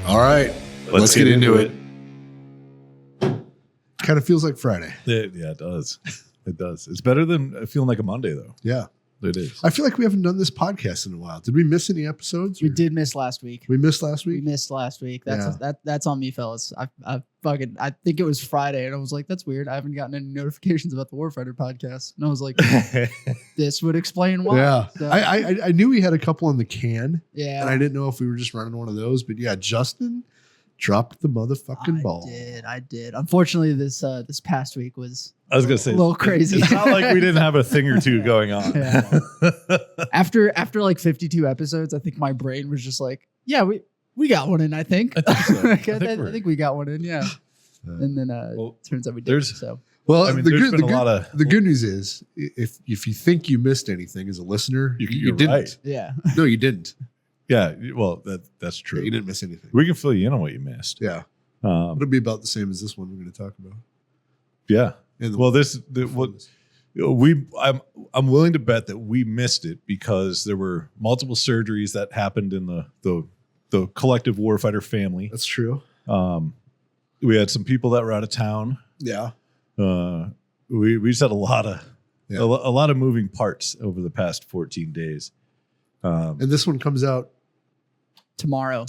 All right. Let's get into it. Kind of feels like Friday. Yeah, it does. It does. It's better than feeling like a Monday, though. Yeah. It is. I feel like we haven't done this podcast in a while. Did we miss any episodes? We did miss last week. We missed last week? We missed last week. That's on me, fellas. I think it was Friday, and I was like, that's weird. I haven't gotten any notifications about the Warfighter podcast. And I was like, this would explain why. Yeah. So, I knew we had a couple in the can. yeah. And I didn't know if we were just running one of those. But yeah, Justin dropped the motherfucking ball. I did. Unfortunately, this past week was I was going to say a little crazy. It's not like we didn't have a thing or two going on. Yeah. After like 52 episodes, I think my brain was just like, yeah, we got one in, I think. I think so. I think we got one in, yeah. And then turns out we did. So Well, I mean, the good news is if you think you missed anything as a listener, you didn't. Right. yeah. No, you didn't. Yeah, well, that's true. You didn't miss anything. We can fill you in on what you missed. Yeah. It'll be about the same as this one we're going to talk about. Yeah. And I'm willing to bet that we missed it because there were multiple surgeries that happened in the collective Warfighter family. That's true. We had some people that were out of town. Yeah. We just had a lot of moving parts over the past 14 days. And this one comes out Tomorrow.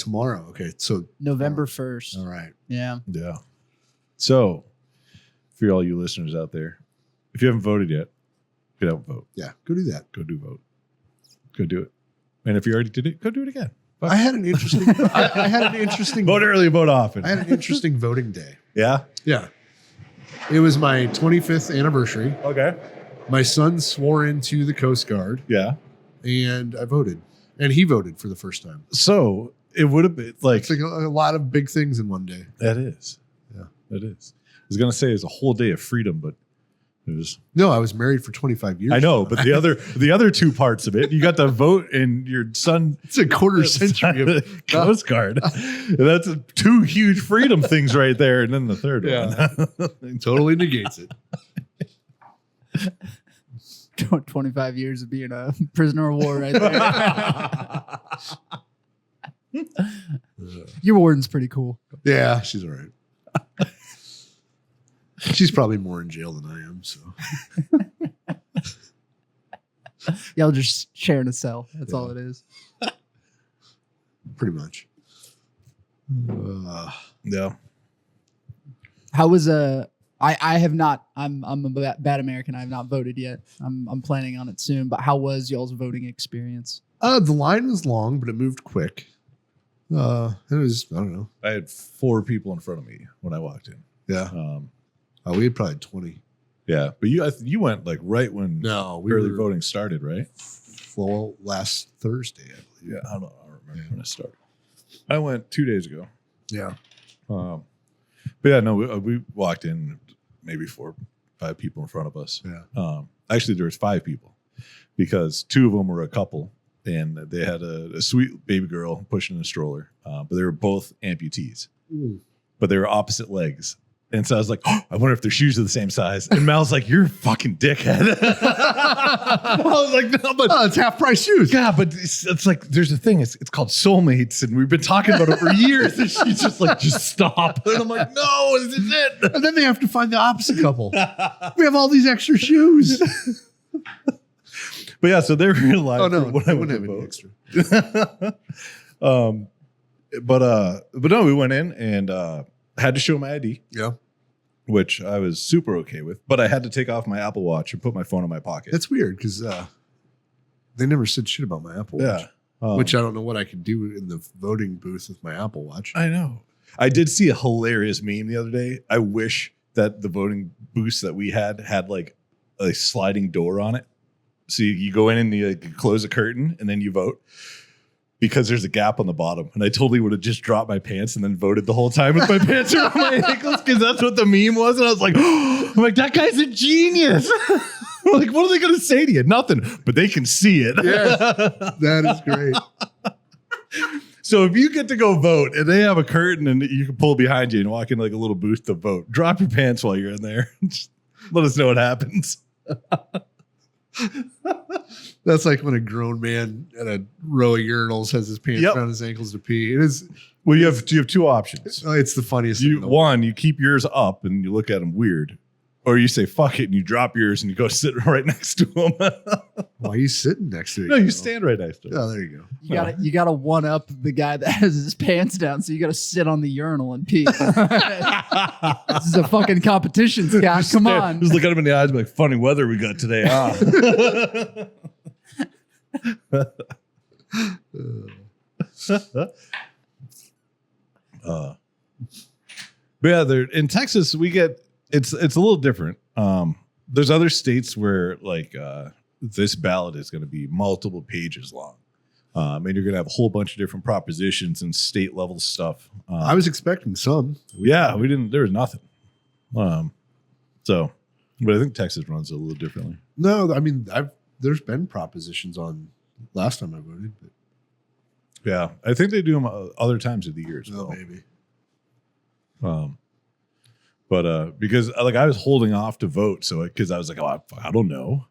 Okay. So November 1st. all right. Yeah. Yeah. So for all you listeners out there, if you haven't voted yet, get out and vote. Yeah. Go do that. Go vote. Go do it. And if you already did it, go do it again. I had an interesting Vote early, vote often. I had an interesting voting day. Yeah? Yeah. It was my 25th anniversary. Okay. My son swore into the Coast Guard Yeah. and I voted. And he voted for the first time. So it would have been like It's like a lot of big things in one day. that is. Yeah. That is. I was gonna say it's a whole day of freedom, but it was No, I was married for 25 years. I know, but the other two parts of it, you got to vote and your son It's a quarter century of Coast Guard. That's two huge freedom things right there. And then the third one. totally negates it. 25 years of being a prisoner of war right there. Your warden's pretty cool. Yeah, she's all right. She's probably more in jail than I am, so. Y'all just sharing a cell. That's all it is. Pretty much. Yeah. How was I have not. I'm a bad American. I have not voted yet. I'm planning on it soon. But how was y'all's voting experience? The line was long, but it moved quick. It was, I don't know. I had 4 people in front of me when I walked in. Yeah. We had probably 20. Yeah. But you went like right when No, early voting started, right? Well, last Thursday, I believe. Yeah. I don't remember when it started. I went 2 days ago. Yeah. But yeah, no, we walked in maybe 4 or 5 people in front of us. Yeah. Actually, there was 5 people because 2 of them were a couple and they had a sweet baby girl pushing a stroller, but they were both amputees, but they were opposite legs. And so I was like, oh, I wonder if their shoes are the same size. And Mal's like, you're a fucking dickhead. I was like, no, but it's half price shoes. yeah, but it's like, there's a thing. It's called soulmates. And we've been talking about it for years. And she's just like, just stop. And I'm like, no, this is it. And then they have to find the opposite couple. We have all these extra shoes. But yeah, so they were in line. Oh, no. When I wouldn't went have to any vote. extra. But no, we went in and had to show my ID. Yeah. Which I was super okay with, but I had to take off my Apple Watch and put my phone in my pocket. That's weird because they never said shit about my Apple Watch. Yeah. Which I don't know what I could do in the voting booth with my Apple Watch. I know. I did see a hilarious meme the other day. I wish that the voting booths that we had like a sliding door on it. So you go in and you close a curtain and then you vote. Because there's a gap on the bottom. And I totally would have just dropped my pants and then voted the whole time with my pants around my ankles because that's what the meme was. And I was like, oh, I'm like, that guy's a genius. Like, what are they going to say to you? Nothing, but they can see it. Yeah, that is great. So if you get to go vote and they have a curtain and you can pull behind you and walk in like a little booth to vote, drop your pants while you're in there. Just let us know what happens. That's like when a grown man at a row of urinals has his pants around his ankles to pee. It is. Well, you have two options. It's the funniest thing. One, you keep yours up and you look at him weird. Or you say, fuck it, and you drop yours and you go sit right next to him. Why are you sitting next to him? No, you stand right next to him. Oh, there you go. You gotta one up the guy that has his pants down, so you gotta sit on the urinal and pee. This is a fucking competition, Scott. Come on. Just look at him in the eyes and be like, funny weather we got today, But yeah, in Texas, we get it's a little different. There's other states where like this ballot is going to be multiple pages long, and you're going to have a whole bunch of different propositions and state level stuff. I was expecting some. Yeah, we didn't. There was nothing. So, but I think Texas runs it a little differently. No, I mean, there's been propositions on last time I voted. But. Yeah, I think they do them other times of the year as well. Maybe. But because like I was holding off to vote, so because I was like, oh, I don't know.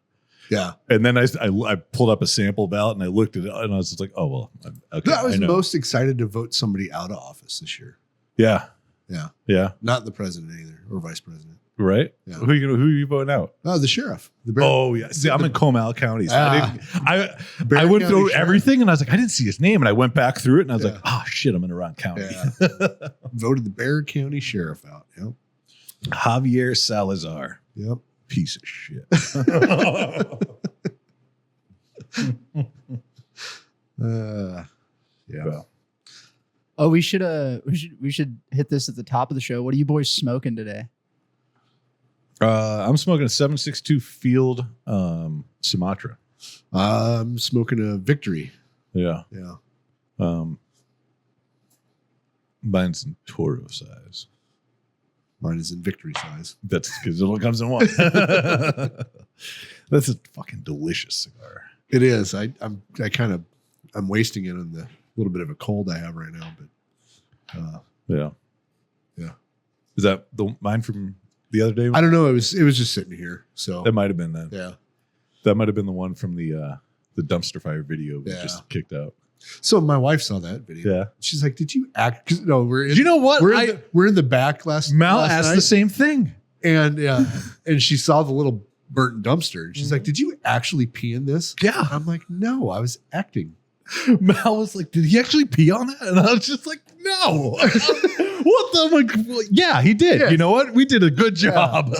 Yeah. And then I pulled up a sample ballot and I looked at it and I was just like, oh well, okay. I was most excited to vote somebody out of office this year. Yeah. Yeah. Yeah. Not the president either or vice president. Right. Yeah. Who are you voting out? Oh, the sheriff. Oh yeah. See, I'm in Comal County. So I Barron went County through Sheriff. everything and I was like, I didn't see his name, and I went back through it and I was like, oh shit, I'm in Iran County. Yeah. Voted the Barron County Sheriff out. Yep. Javier Salazar. Yep. Piece of shit. Yeah. Well, Oh, we should hit this at the top of the show. What are you boys smoking today? I'm smoking a 762 Field Sumatra. I'm smoking a Victory. Yeah. Yeah. Mine's in Toro size. Mine is in Victory size. That's because it all comes in one. That's a fucking delicious cigar. It is. I'm wasting it on the little bit of a cold I have right now, but Yeah. Yeah. Is that mine from the other day? I don't know. It was just sitting here. So That might have been that. yeah. That might have been the one from the dumpster fire video we Yeah. just kicked out. So my wife saw that video. Yeah. She's like, "Did you act?" 'Cause, no, You know what? We're in the back last. Mal last asked night, the same thing. and and she saw the little burnt dumpster. And she's like, "Did you actually pee in this?" Yeah. I'm like, "No, I was acting." Mal was like, did he actually pee on that? And I was just like, no. What the? I'm like, well, yeah, he did. Yeah. You know what? We did a good job.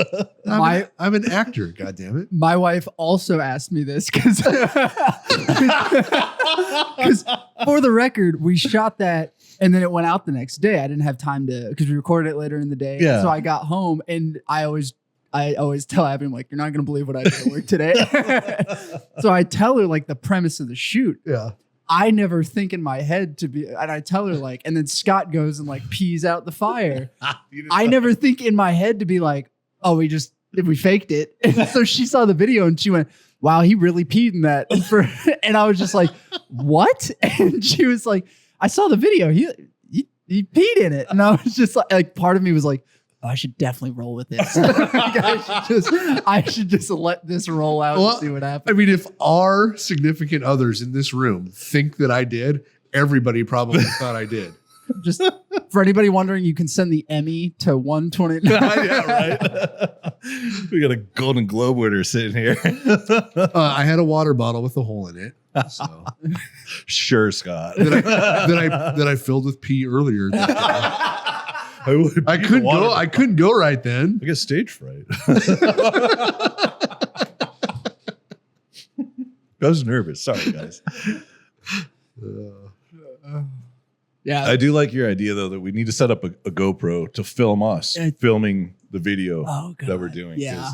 I'm an actor. God damn it. My wife also asked me this because for the record, we shot that and then it went out the next day. I didn't have time to because we recorded it later in the day. Yeah. So I got home and I always tell Abby, I'm like, you're not gonna believe what I did at work today. So I tell her like the premise of the shoot. Yeah. I never think in my head to be, and I tell her like, and then Scott goes and like pees out the fire. I never think in my head to be like, oh, we faked it. And so she saw the video and she went, wow, he really peed in that. And I was just like, what? And she was like, I saw the video. He peed in it. And I was just like part of me was like, oh, I should definitely roll with this. I should just let this roll out and see what happens. I mean, if our significant others in this room think that I did, everybody probably thought I did. Just for anybody wondering, you can send the Emmy to 129. Yeah, right. We got a Golden Globe winner sitting here. I had a water bottle with a hole in it. So. Sure, Scott. that I filled with pee earlier. I couldn't go right then. I get stage fright. I was nervous. Sorry, guys. Yeah, I do like your idea though that we need to set up a GoPro to film us filming the video that we're doing. Yeah,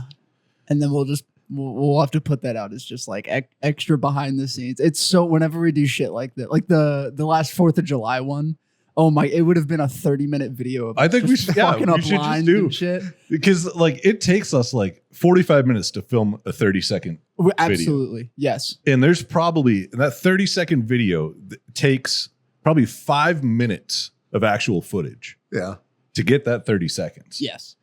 and then we'll have to put that out as just like extra behind the scenes. It's so whenever we do shit like that, like the last 4th of July one. Oh my! It would have been a 30-minute video of I think we should fucking up we should lines just do and shit. because like it takes us like 45 minutes to film a 30-second Absolutely, video. yes. And there's probably that 30-second video takes probably 5 minutes of actual footage. Yeah. To get that 30 seconds. Yes.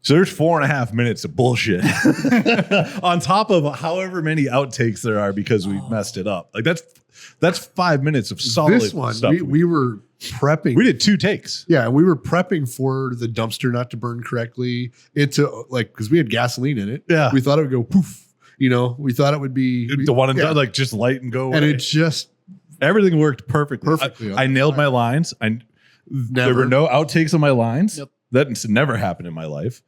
So there's 4.5 minutes of bullshit on top of however many outtakes there are because we messed it up. Like that's 5 minutes of solid This one, stuff. we were prepping. We did 2 takes. Yeah, we were prepping for the dumpster not to burn correctly. Into like because we had gasoline in it. Yeah. We thought it would go poof. You know, we thought it would be The one and yeah. done, like just light and go away. And it just Everything worked perfectly. Perfectly. I nailed my lines. There were no outtakes on my lines. Yep. That's never happened in my life.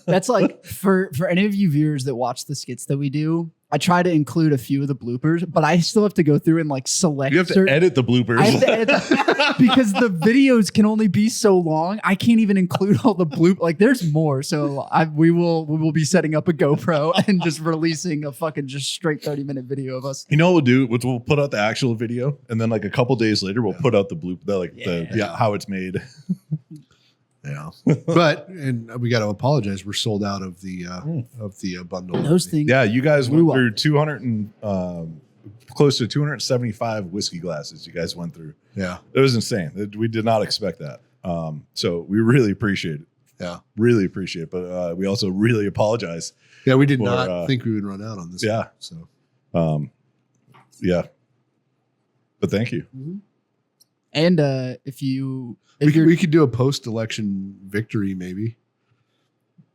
That's like for any of you viewers that watch the skits that we do, I try to include a few of the bloopers, but I still have to go through and like select. You have to edit the bloopers. I have to edit because the videos can only be so long. I can't even include all the bloop. Like there's more. So we will be setting up a GoPro and just releasing a fucking just straight 30-minute video of us. You know what we'll do? We'll put out the actual video, and then like a couple days later, we'll put out the bloop, how it's made. Yeah, but and we got to apologize. We're sold out of the bundle. Those things. Yeah, you guys Blew went up. through 200 and close to 275 whiskey glasses. You guys went through. Yeah, It was insane. We did not expect that. So we really appreciate it. yeah, Really appreciate it. But we also really apologize. yeah. We did For, not think we would run out on this. Yeah. one, so Yeah. But thank you. And if you're we could do a post-election victory, maybe.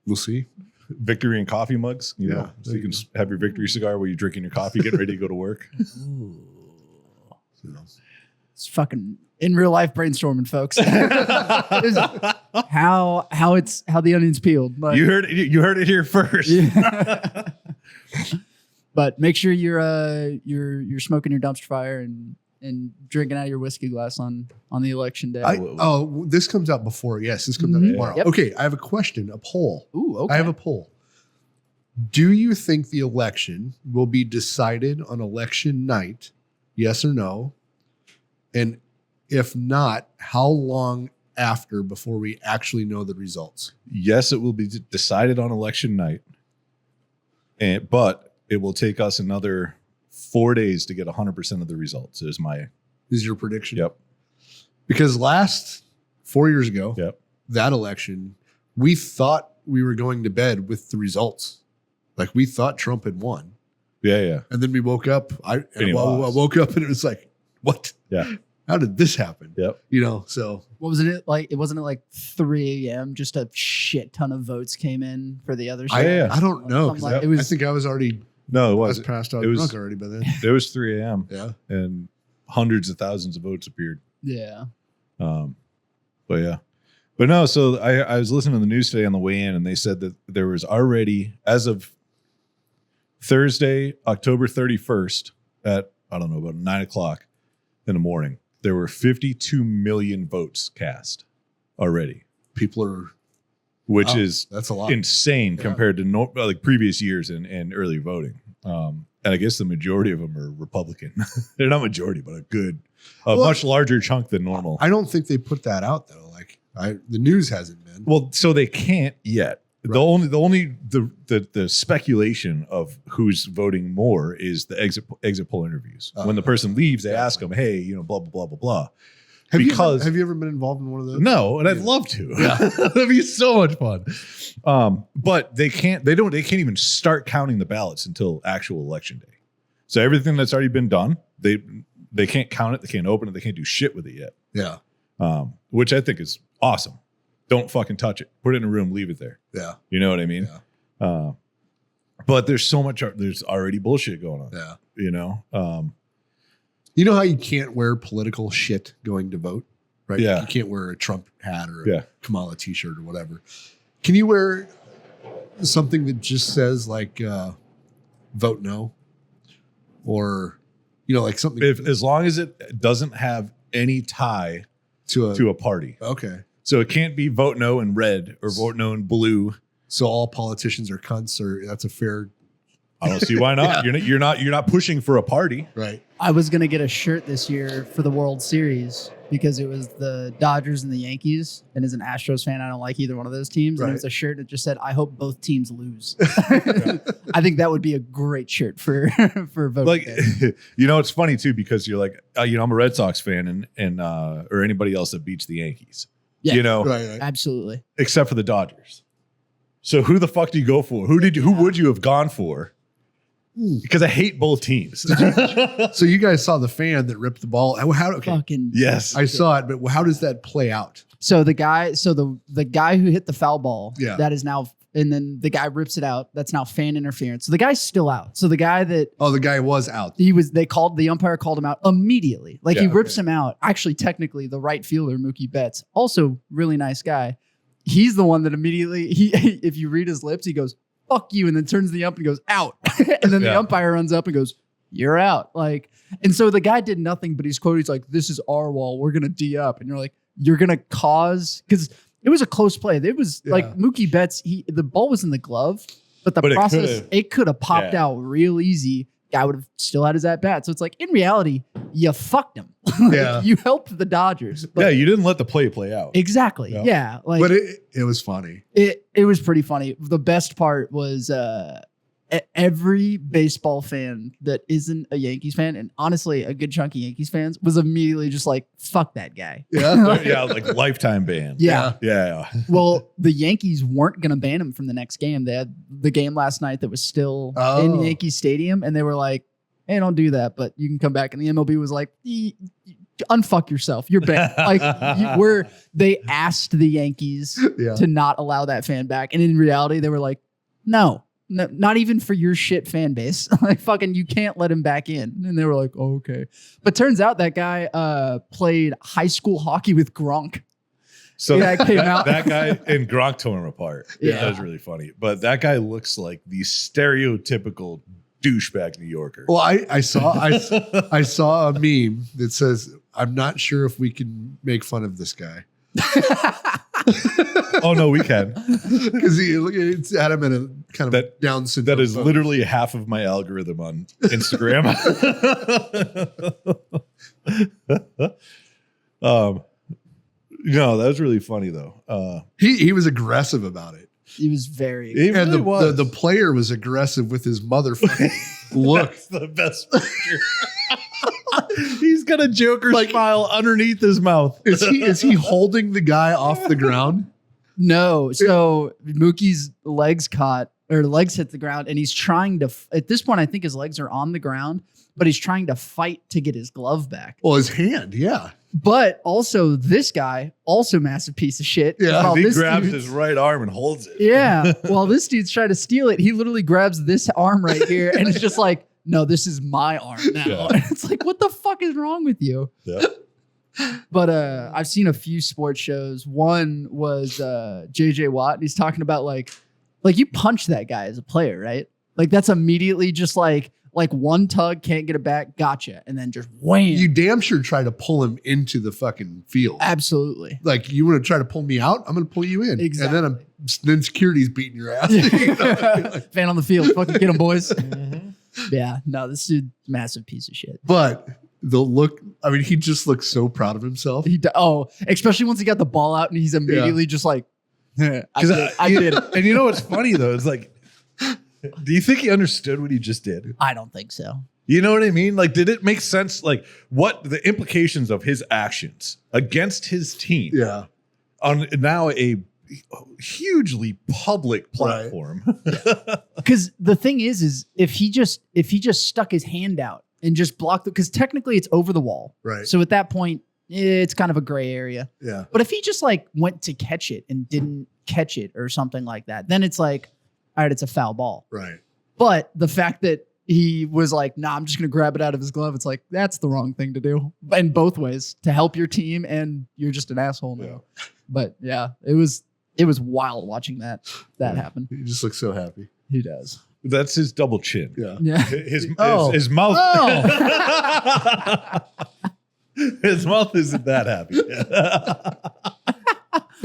We'll see. Victory and coffee mugs. You Yeah, know, so there you you can have your victory cigar while you're drinking your coffee, getting ready to go to work. So, it's fucking in real life brainstorming, folks. how the onion's peeled. Like, You heard it here first. Yeah. But make sure you're smoking your dumpster fire and drinking out of your whiskey glass on the election day. this comes out before. Yes, this comes out Mhm. tomorrow. Yep. Okay, I have a question. A poll. Ooh, okay. I have a poll. Do you think the election will be decided on election night? Yes or no? And if not, how long after before we actually know the results? Yes, it will be decided on election night, but it will take us another 4 days to get 100% of the results. Is my Is your prediction? Yep. Because 4 years ago, Yep. that election, we thought we were going to bed with the results. Like we thought Trump had won. Yeah. And then we woke up. I he lost. woke up and it was like, what? Yeah. How did this happen? Yep. You know, so What was it like? It wasn't like 3 a.m. Just a shit ton of votes came in for the other side. I don't know. 'Cause Like, I, it was- I think I was already No, it I was wasn't. passed out It was- drunk already by then. It was 3 a.m. Yeah. and hundreds of thousands of votes appeared. Yeah. But yeah. But no, so I was listening to the news today on the way in, and they said that there was already, as of Thursday, October 31st at, I don't know, about 9 o'clock in the morning, there were 52 million votes cast already, People are, which wow, is that's a lot. insane Yeah. compared to like previous years and early voting. And I guess the majority of them are Republican. They're not majority, but a much larger chunk than normal. I don't think they put that out though. Like the news hasn't been. Well, so they can't yet. Right. The speculation of who's voting more is the exit poll interviews. When the person leaves, they ask them, "Hey, you know, blah blah blah blah blah." Have because you ever been involved in one of those? no, and I'd love to. That'd be so much fun. But they can't. They can't even start counting the ballots until actual election day. So everything that's already been done, they can't count it. They can't open it. They can't do shit with it yet. Yeah. Which I think is awesome. Don't fucking touch it. Put it in a room. Leave it there. Yeah. You know what I mean? Yeah. But there's so much. There's already bullshit going on. Yeah. You know. You know how you can't wear political shit going to vote, right? Yeah. You can't wear a Trump hat or Yeah. a Kamala t-shirt or whatever. Can you wear something that just says like vote no? Or, you know, like something As long as it doesn't have any tie to to a party, okay. so it can't be vote no in red or vote no in blue. So all politicians are cunts, or that's a fair I don't see why not. You're not pushing for a party. right. I was gonna get a shirt this year for the World Series because it was the Dodgers and the Yankees, and as an Astros fan, I don't like either one of those teams. And Right. it was a shirt that just said, "I hope both teams lose." I think that would be a great shirt for voting Like, day. you know, it's funny too because you're like, you know, I'm a Red Sox fan, and or anybody else that beats the Yankees. Yeah. You know, Right. Absolutely. except for the Dodgers. So who the fuck do you go for? Who would you have gone for? Because I hate both teams. So you guys saw the fan that ripped the ball. Okay. Fucking Yes. I saw it, but how does that play out? So the guy who hit the foul ball, Yeah. that is now, and then the guy rips it out. That's now fan interference. So the guy's still out. So the guy that Oh, the guy was out. the umpire called him out immediately. Like he Yeah, rips him out. Actually, technically, the right fielder, Mookie Betts, also really nice guy. He's the one that immediately if you read his lips, he goes, "Fuck you," and then turns to the ump and goes, "Out." And then the Yeah. umpire runs up and goes, "You're out." Like, and so the guy did nothing, but he's quoted, he's like, "This is our wall. We're gonna D up," and you're like, "You're gonna cause," because it was a close play. It was like Mookie Betts. The ball was in the glove, but the process it could have popped out real easy. Guy would have still had his at bat. So it's like in reality, you fucked him. Yeah. You helped the Dodgers. But Yeah, you didn't let the play out. exactly. Yeah. Yeah. Like, But it was funny. it was pretty funny. The best part was every baseball fan that isn't a Yankees fan, and honestly, a good chunk of Yankees fans, was immediately just like, "Fuck that guy." Yeah. Yeah, like lifetime ban. Yeah. Yeah. Well, the Yankees weren't going to ban him from the next game. They had the game last night that was still in Yankee Stadium, and they were like, "Hey, don't do that, but you can come back." And the MLB was like, "Unfuck yourself. You're banned." Like they asked the Yankees to not allow that fan back, and in reality, they were like, "No, not even for your shit fan base. Like fucking, you can't let him back in." And they were like, "Oh, okay." But turns out that guy played high school hockey with Gronk. So that came out. That guy and Gronk tore him apart. Yeah. That was really funny. But that guy looks like the stereotypical douchebag New Yorker. Well, I saw a meme that says, "I'm not sure if we can make fun of this guy." Oh no, we can. Because it's had him in a kind of Down syndrome. That is literally half of my algorithm on Instagram. No, that was really funny though. He was aggressive about it. He was very. He And really was. the player was aggressive with his motherfucking look. That's the best picture. He's got a Joker smile underneath his mouth. Is he holding the guy off the ground? No. So Mookie's legs hit the ground, and he's trying to. At this point, I think his legs are on the ground, but he's trying to fight to get his glove back. Well, his hand, yeah. But also, this guy, also massive piece of shit. Yeah. While He this grabs dude's- his right arm and holds it. Yeah. While this dude's trying to steal it, he literally grabs this arm right here, and it's just like, "No, this is my arm now." Yeah. And it's like, what the fuck is wrong with you? Yeah. But I've seen a few sports shows. One was JJ Watt, and he's talking about like you punch that guy as a player, right? Like that's immediately just like one tug, can't get it back, gotcha, and then just wham. You damn sure try to pull him into the fucking field. Absolutely. Like, you want to try to pull me out? I'm going to pull you in. Exactly. And then security's beating your ass. Fan on the field, fucking get him, boys. Mhm. Yeah, no, this dude, massive piece of shit. But the look, I mean, he just looks so proud of himself. Especially once he got the ball out and he's immediately just like, I did it. And you know what's funny though? It's like, do you think he understood what he just did? I don't think so. You know what I mean? Like, did it make sense? Like, what the implications of his actions against his team Yeah. on now a hugely public platform? Because the thing is if he just stuck his hand out and just blocked it, because technically it's over the wall. Right. So at that point, it's kind of a gray area. Yeah. But if he just like went to catch it and didn't catch it or something like that, then it's like, all right, it's a foul ball. Right. But the fact that he was like, "Nah, I'm just going to grab it out of his glove," it's like, that's the wrong thing to do in both ways, to help your team, and you're just an asshole now. Yeah. But yeah, it was wild watching that happen. He just looks so happy. He does. That's his double chin. Yeah. Yeah. His mouth. Oh. His mouth isn't that happy.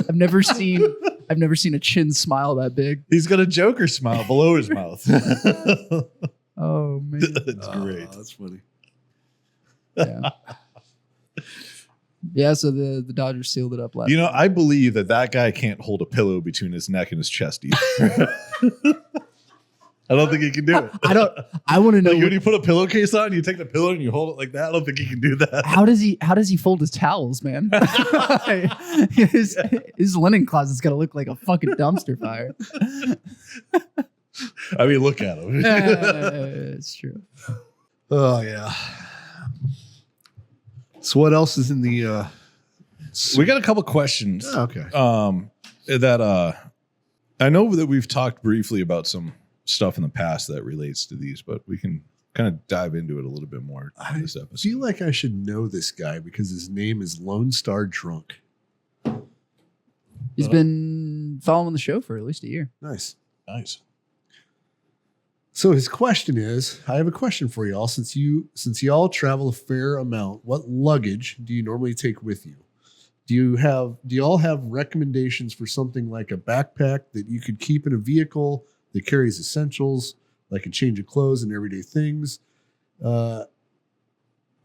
I've never seen a chin smile that big. He's got a Joker smile below his mouth. Oh man. It's great. That's funny. Yeah. Yeah, so the Dodgers sealed it up last You know, night. I believe that guy can't hold a pillow between his neck and his chest either. I don't think he can do it. I want to know Like when you put a pillowcase on, you take the pillow and you hold it like that. I don't think he can do that. how does he fold his towels, man? his linen closet's got to look like a fucking dumpster fire. I mean, look at him. It's true. Oh yeah. So what else is in the? We got a couple questions. Oh, okay. That I know that we've talked briefly about some stuff in the past that relates to these, but we can kind of dive into it a little bit more in this I episode. feel like I should know this guy because his name is Lone Star Drunk. He's been following the show for at least a year. Nice. Nice. So his question is, I have a question for y'all. Since y'all travel a fair amount, what luggage do you normally take with you? Do y'all have recommendations for something like a backpack that you could keep in a vehicle that carries essentials like a change of clothes and everyday things,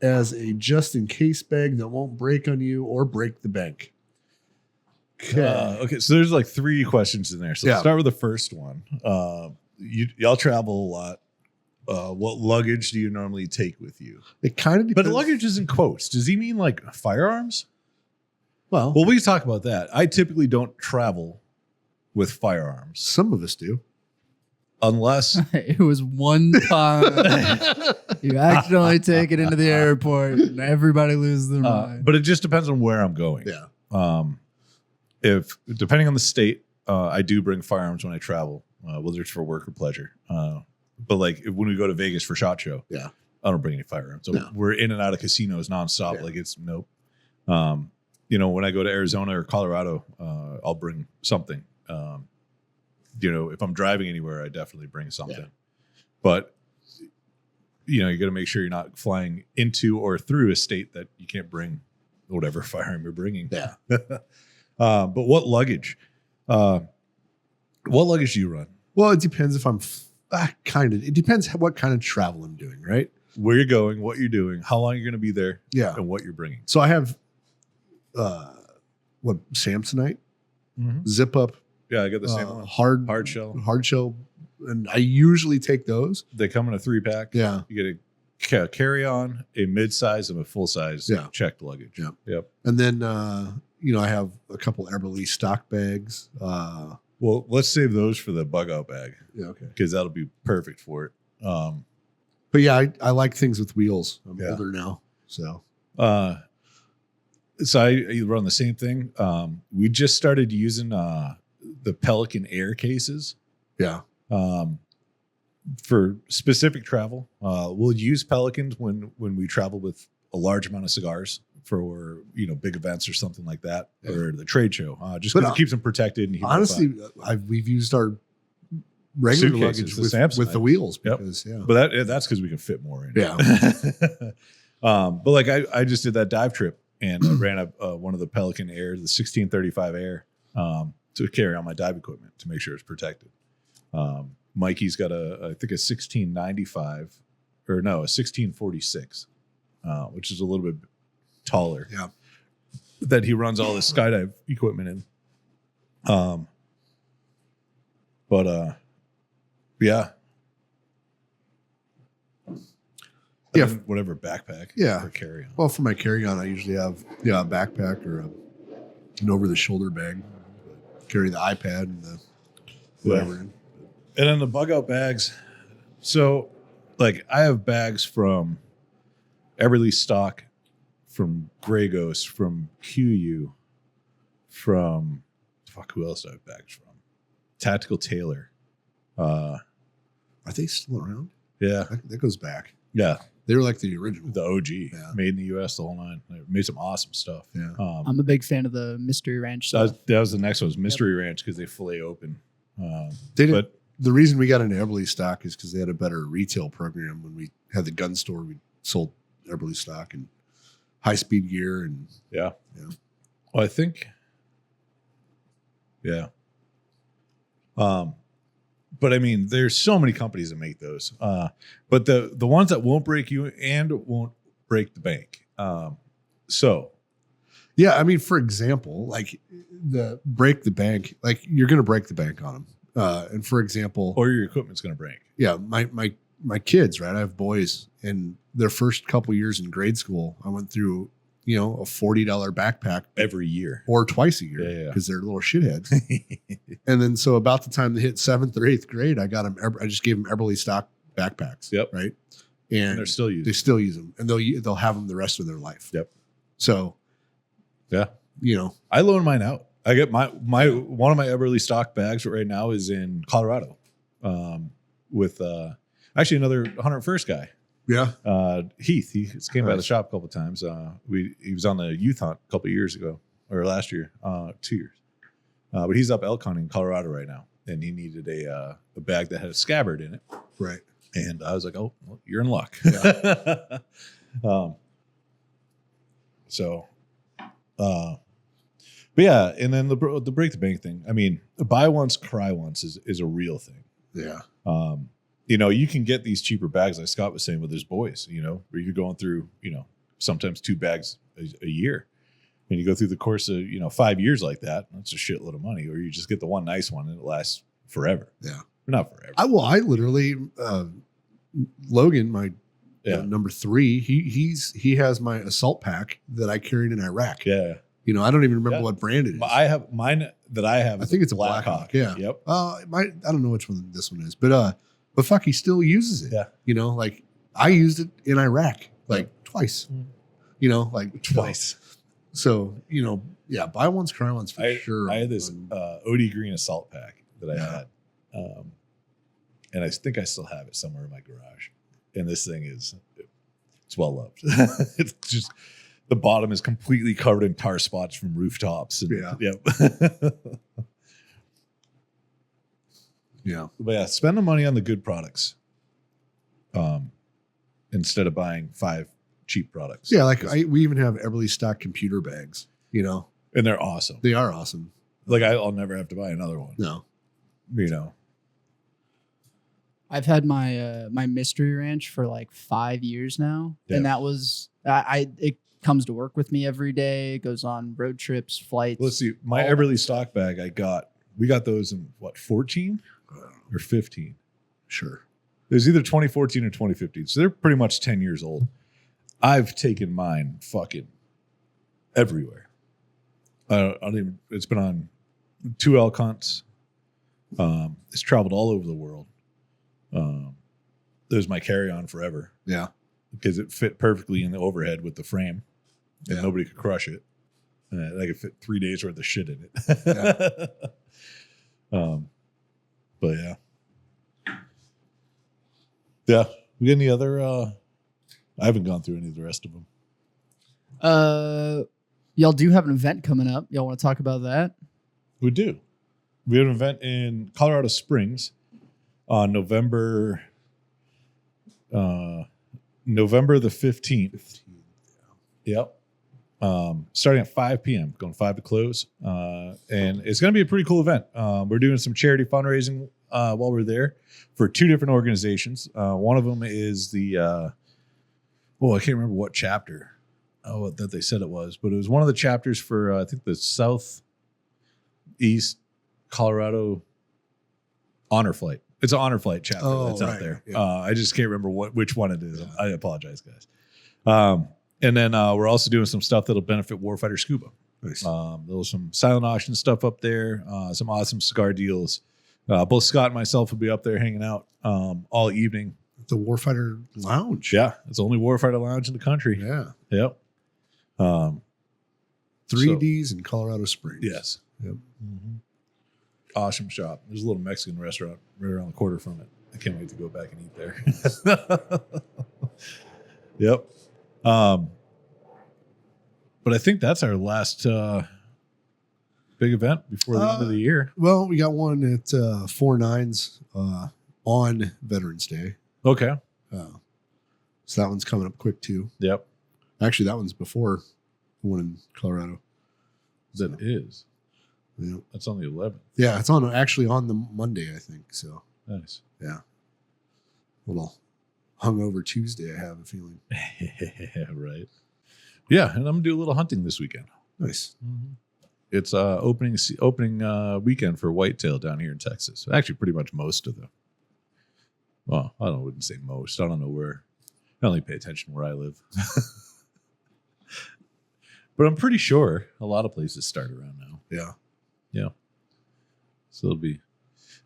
as a just in case bag that won't break on you or break the bank? Okay, so there's like 3 questions in there. So let's Yeah. start with the first one. Y'all travel a lot. What luggage do you normally take with you? It kind of But depends. luggage is in quotes. Does he mean like firearms? Well, Well, we can talk about that. I typically don't travel with firearms some of us do. unless It was one time you accidentally take it into the airport and everybody loses their mind. but it just depends on where I'm going. Yeah. If depending on the state, I do bring firearms when I travel, whether it's for work or pleasure. But like when we go to Vegas for SHOT Show, Yeah. I don't bring any firearms. So No. we're in and out of casinos nonstop. Yeah. Like it's nope. When I go to Arizona or Colorado, I'll bring something. If I'm driving anywhere, I definitely bring something. Yeah. But you got to make sure you're not flying into or through a state that you can't bring whatever firearm you're bringing. Yeah. But what luggage? What luggage do you run? Well, it depends if I'm it depends what kind of travel I'm doing, right? Where you're going, what you're doing, how long you're going to be there, Yeah. and what you're bringing. So I have Samsonite, zip up, Yeah, I got the same one. hard shell, and I usually take those. They come in a 3-pack. Yeah. You get a carry-on, a mid-size, and a full-size Yeah. checked luggage. Yep. And then I have a couple Eberly stock bags. Well, let's save those for the bug-out bag Yeah, okay. because that'll be perfect for it. But yeah, I like things with wheels. I'm Yeah. older now, so So I run the same thing. We just started using the Pelican Air cases yeah, for specific travel. We'll use Pelicans when we travel with a large amount of cigars for big events or something like that, Yeah. or the trade show. Just But, because it keeps them protected. And honestly, we've used our regular Suitcases, luggage the with Samsonite. the wheels Yep. because but that's because we can fit more in. Yeah. But like I just did that dive trip and I ran up one of the Pelican Air, the 1635 Air, to carry on my dive equipment to make sure it's protected. Mikey's got I think a 1695 or no, a 1646, which is a little bit taller. Yeah. That he runs all this skydive equipment in. Yeah. Yeah. And then whatever backpack. Yeah. Or carry on. Well, for my carry-on, I usually have a backpack or an over-the-shoulder bag. Carry the iPad and the whatever. And then the bug out bags. So, like, I have bags from Everly Stock, from Grey Ghost, from QU, from who else do I have bags from? Tactical Tailor. Are they still around? Yeah, That goes back. yeah, They were like the original. the OG, Yeah. made in the US, the whole nine. They made some awesome stuff. Yeah. I'm a big fan of the Mystery Ranch that stuff. was the next one, was Mystery Ranch, because they fillet open. They didn't. But The reason we got into Eberly stock is because they had a better retail program. When we had the gun store, we sold Eberly stock and high speed gear and yeah. Yeah. Well, I think, yeah. But I mean, there's so many companies that make those. But the ones that won't break you and won't break the bank. So yeah. I mean, for example, like the break the bank, like you're going to break the bank on them. And for example, Or your equipment's going to break. yeah, my kids, right? I have boys, and their first couple years in grade school, I went through, a $40 backpack Every year. or twice a year Yeah. because they're little shitheads. And then so about the time they hit 7th or 8th grade, I just gave them Eberly stock backpacks. Yep. Right. And they're still using they still use them, and they'll have them the rest of their life. Yep. So, Yeah. I I loan mine out. I get my one of my Eberly stock bags right now is in Colorado, with actually another 101st guy, Heath. He came by the shop a couple of times. He was on the youth hunt a couple of years ago or last year, 2 years. But he's up elk hunting in Colorado right now, and he needed a bag that had a scabbard in it. Right. And I was like, "Oh, well, you're in luck." Yeah. But yeah, and then the break the bank thing. I mean, buy once, cry once is a real thing. Yeah. You can get these cheaper bags, like Scott was saying with his boys. Where you're going through, sometimes 2 bags a year, and you go through the course of 5 years like that. That's a shitload of money. Or you just get the one nice one and it lasts forever. Yeah. Or not forever. I literally, Logan, my Yeah. number 3, he has my assault pack that I carried in Iraq. Yeah. I don't even remember Yeah. what brand it is. I have mine that I have. I think it's a Blackhawk. Yeah. Yep. I don't know which one this one is, but fuck, he still uses it. Yeah. Like I used it in Iraq like twice. Like Twice. So yeah, buy once, cry once for sure. I had this OD Green assault pack that I had, and I think I still have it somewhere in my garage. And this thing it's well loved. It's just the bottom is completely covered in tar spots from rooftops. And, Yeah. Yeah. But yeah, spend the money on the good products, instead of buying 5 cheap products. Yeah, like we even have Eberly stock computer bags. And they're awesome. They are awesome. Like I'll never have to buy another one. No. I've had my my mystery ranch for like 5 years now, Yeah. and that was it comes to work with me every day. It goes on road trips, flights. Let's see. My all Eberly that stock bag we got those in 14 or 15. Sure. It was either 2014 or 2015. So they're pretty much 10 years old. I've taken mine fucking everywhere. It's been on 2 elk hunts. It's traveled all over the world. There's my carry-on forever Yeah. because it fit perfectly in the overhead with the frame, and Yeah. nobody could crush it. I could fit 3 days worth of shit in it. But yeah. Yeah. We got any other? I haven't gone through any of the rest of them. Y'all do have an event coming up. Y'all want to talk about that? We do. We have an event in Colorado Springs on November the 15th. Yep. Starting at 5 p.m., going 5 to close. And it's going to be a pretty cool event. We're doing some charity fundraising while we're there for 2 different organizations. One of them is the, I can't remember what chapter that they said it was, but it was one of the chapters for, I think, the Southeast Colorado Honor Flight. It's an Honor Flight chapter that's out there. Yeah. I just can't remember which one it is. I apologize, guys. And then we're also doing some stuff that'll benefit Warfighter Scuba. Nice. There's some silent auction stuff up there, some awesome cigar deals. Both Scott and myself will be up there hanging out all evening. The Warfighter Lounge. Yeah, it's the only Warfighter lounge in the country. Yeah. Yep. 3Ds in Colorado Springs. Yes. Yep. Mm-hmm. Awesome shop. There's a little Mexican restaurant right around the corner from it. I can't wait to go back and eat there. Yep. But I think that's our last big event before the end of the year. Well, we got one at 4 Nines on Veterans Day. Okay. So that one's coming up quick too. Yep. Actually, that one's before the one in Colorado. That is. Yeah. That's on the 11th. Yeah, it's actually on the Monday, I think. So Nice. yeah. Little hungover Tuesday, I have a feeling. Right. Yeah, and I'm gonna do a little hunting this weekend. Nice. Mm-hmm. It's opening weekend for whitetail down here in Texas. Actually, pretty much most of them. Well, I wouldn't say most. I don't know where. I only pay attention where I live. But I'm pretty sure a lot of places start around now. Yeah. Yeah. So it'll be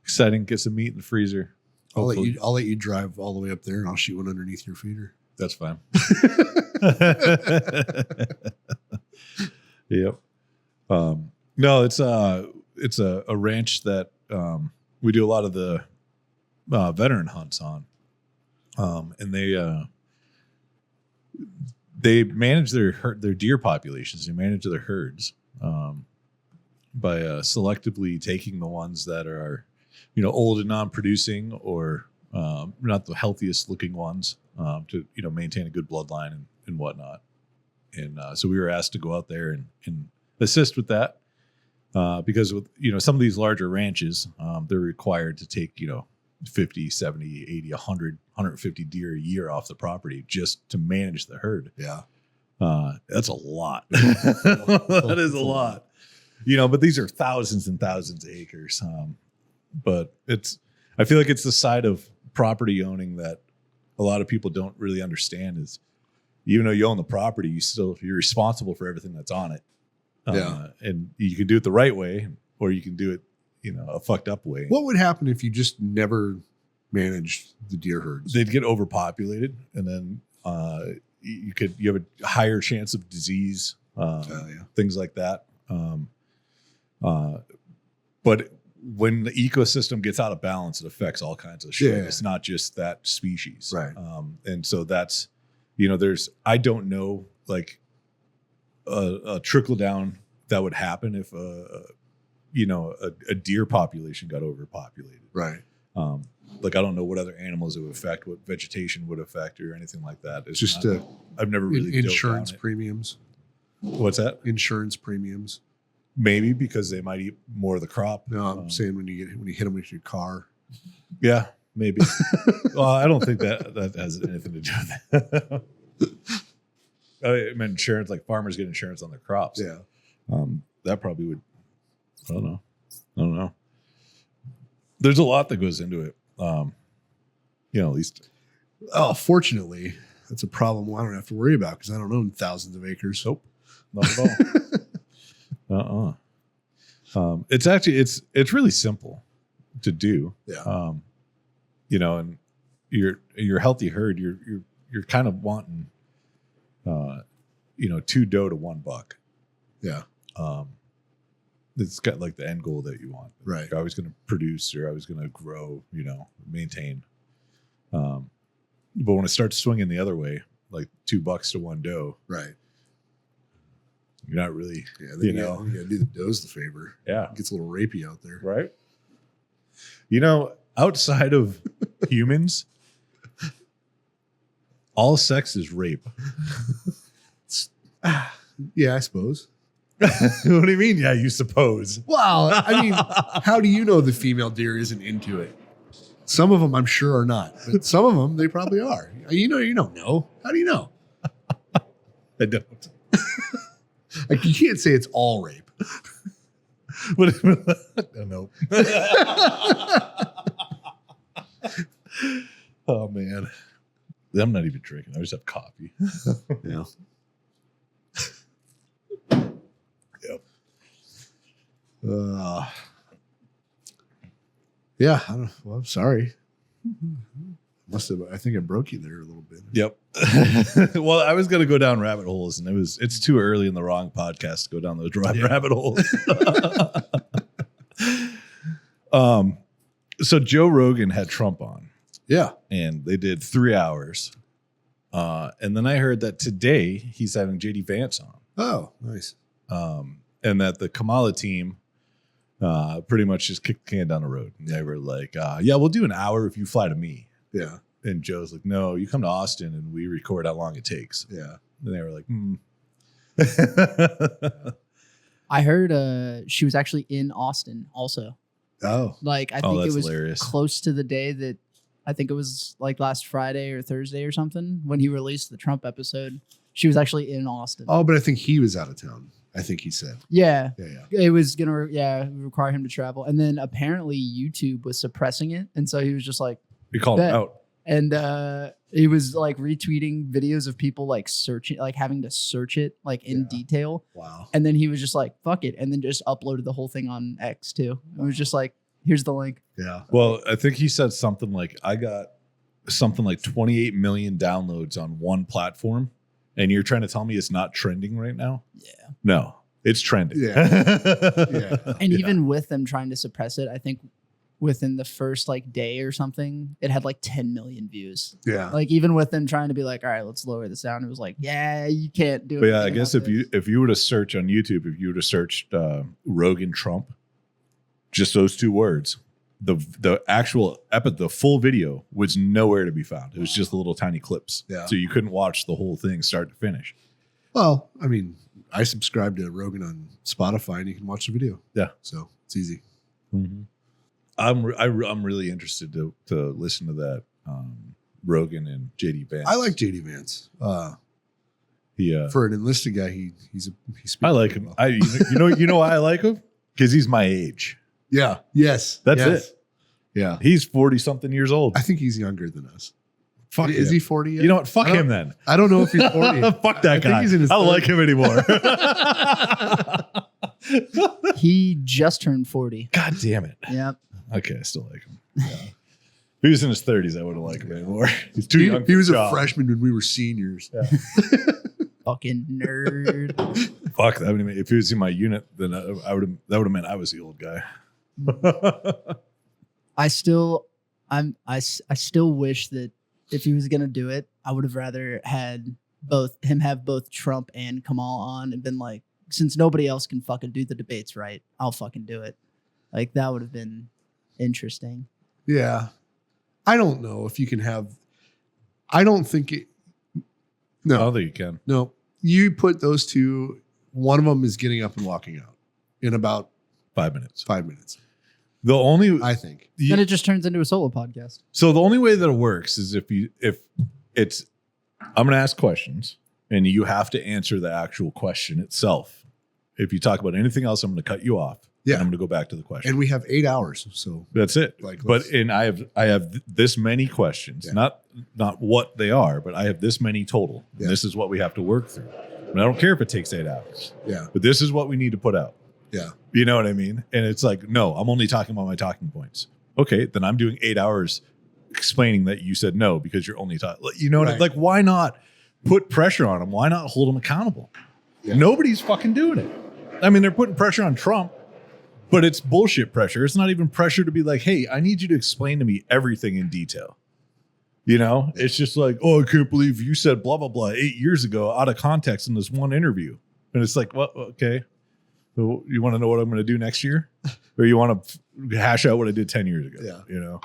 exciting. Get some meat in the freezer. I'll let you drive all the way up there, and I'll shoot one underneath your feeder. That's fine. Yep. No, it's a ranch that we do a lot of the veteran hunts on, and they manage their deer populations. They manage their herds by selectively taking the ones that are, old and non-producing or not the healthiest looking ones to maintain a good bloodline and whatnot. And so we were asked to go out there and assist with that because with some of these larger ranches, they're required to take 50, 70, 80, 100, 150 deer a year off the property just to manage the herd. Yeah. That's a lot. That is a lot. But these are thousands and thousands of acres. But I feel like it's the side of property owning that a lot of people don't really understand is even though you own the property, you're responsible for everything that's on it. And you can do it the right way or you can do it, a fucked up way. What would happen if you just never managed the deer herds? They'd get overpopulated and then you have a higher chance of disease, things like that. But when the ecosystem gets out of balance, it affects all kinds of shit. Yeah. It's not just that species. Right. And so that's, I don't know, like a trickle down that would happen if, a deer population got overpopulated. Right. Like, I don't know what other animals it would affect, what vegetation would affect or anything like that. It's just I've never really insurance premiums. What's that? Insurance premiums. Maybe because they might eat more of the crop. No, I'm saying when you hit them with your car. Yeah, maybe. Well, I don't think that has anything to do with that. I meant insurance, like farmers get insurance on their crops. Yeah. That probably would. I don't know. There's a lot that goes into it. At least. Oh, fortunately, that's a problem I don't have to worry about because I don't own thousands of acres. Nope, not at all. It's actually it's really simple to do. Yeah. And your healthy herd, you're kind of wanting, 2 doe to 1 buck. Yeah. It's got like the end goal that you want. Right. You're always going to produce. You're always going to grow. Maintain. But when it starts swinging the other way, like 2 bucks to 1 doe, right. You're not really, you gotta do the does the favor. Yeah. It gets a little rapey out there. Right. Outside of humans, all sex is rape. Yeah, I suppose. What do you mean? Yeah, you suppose. Well, I mean, how do you know the female deer isn't into it? Some of them I'm sure are not, but some of them they probably are. You don't know. How do you know? I don't. Like you can't say it's all rape. No. Oh man, I'm not even drinking. I just have coffee. Yeah. Yep. Yeah. I don't. Well, I'm sorry. Must have. I think I broke you there a little bit. Yep. Well, I was going to go down rabbit holes, and it's too early in the wrong podcast to go down those rabbit holes. So Joe Rogan had Trump on. Yeah. And they did 3 hours. And then I heard that today he's having JD Vance on. Oh, nice. And that the Kamala team pretty much just kicked the can down the road. And they were like, yeah, we'll do an hour if you fly to me. Yeah. And Joe's like, no, you come to Austin and we record how long it takes. Yeah. And they were like, I heard she was actually in Austin also. Oh. Like, I think it was hilarious. close to the day that I think it was like last Friday or Thursday or something when he released the Trump episode. She was actually in Austin. Oh, but I think he was out of town. I think he said. Yeah. Yeah. It was going to require him to travel. And then apparently YouTube was suppressing it. And so he was just like, We called him Bet. out. and he was like retweeting videos of people like searching, like having to search it like in detail. Wow. And then he was just like, fuck it. And then just uploaded the whole thing on X too. It was just like, here's the link. Yeah. Well, I think he said something like, I got something like 28 million downloads on one platform. And you're trying to tell me it's not trending right now? Yeah. No, it's trending. Yeah. Yeah. And even with them trying to suppress it, I think within the first like day or something, it had like 10 million views. Yeah. Like even with them trying to be like, all right, let's lower this down. It was like, yeah, you can't do it. But yeah, I guess if you were to search on YouTube, if you were to search Rogan Trump, just those two words, the actual the full video was nowhere to be found. It was just little tiny clips. Yeah. So you couldn't watch the whole thing start to finish. Well, I mean, I subscribe to Rogan on Spotify and you can watch the video. Yeah. So it's easy. Mm-hmm. I'm really interested to listen to that Rogan and JD Vance. I like JD Vance. He For an enlisted guy, he speaks I like him. well. You know why I like him? Because he's my age. Yeah. Yes. That's Yes. it. Yeah. He's 40 something years old. I think he's younger than us. Fuck Is him. he 40 yet? You know what? Fuck I don't- him then. I don't know if he's 40. Fuck that think guy. he's in his I don't like him anymore. he just turned 40. God damn it. Yep. Okay, I still like him. Yeah. If he was in his 30s, I wouldn't like him anymore. He's too young. He was for a the job. freshman when we were seniors. Fucking nerd. Fuck that. If he was in my unit, then that would have meant I was the old guy. I still wish that if he was gonna do it, I would have rather had both Trump and Kamal on and been like, since nobody else can fucking do the debates right, I'll fucking do it. Like that would have been interesting. Yeah. I don't know if you can have. I don't think it. I No. don't think you can. No. You put those two, one of them is getting up and walking out in about 5 minutes. 5 minutes. The only I think. Then it just turns into a solo podcast. So the only way that it works is if it's I'm going to ask questions and you have to answer the actual question itself. If you talk about anything else, I'm going to cut you off. Yeah. And I'm going to go back to the question. And we have 8 hours. So That's it. Like, but let's- and I have this many questions, Yeah. not what they are, but I have this many total. And Yeah. this is what we have to work through. And I don't care if it takes 8 hours, yeah. but this is what we need to put out. Yeah. You know what I mean? And it's like, no, I'm only talking about my talking points. Okay, then I'm doing 8 hours explaining that you said no because you're only talking. You know what? Right. Like, why not put pressure on them? Why not hold them accountable? Yeah. Nobody's fucking doing it. I mean, they're putting pressure on Trump, but it's bullshit pressure. It's not even pressure to be like, hey, I need you to explain to me everything in detail. You know, it's just like, oh, I can't believe you said blah, blah, blah 8 years ago out of context in this one interview. And it's like, well, okay. So you want to know what I'm going to do next year? Or you want to hash out what I did 10 years ago? Yeah. You know,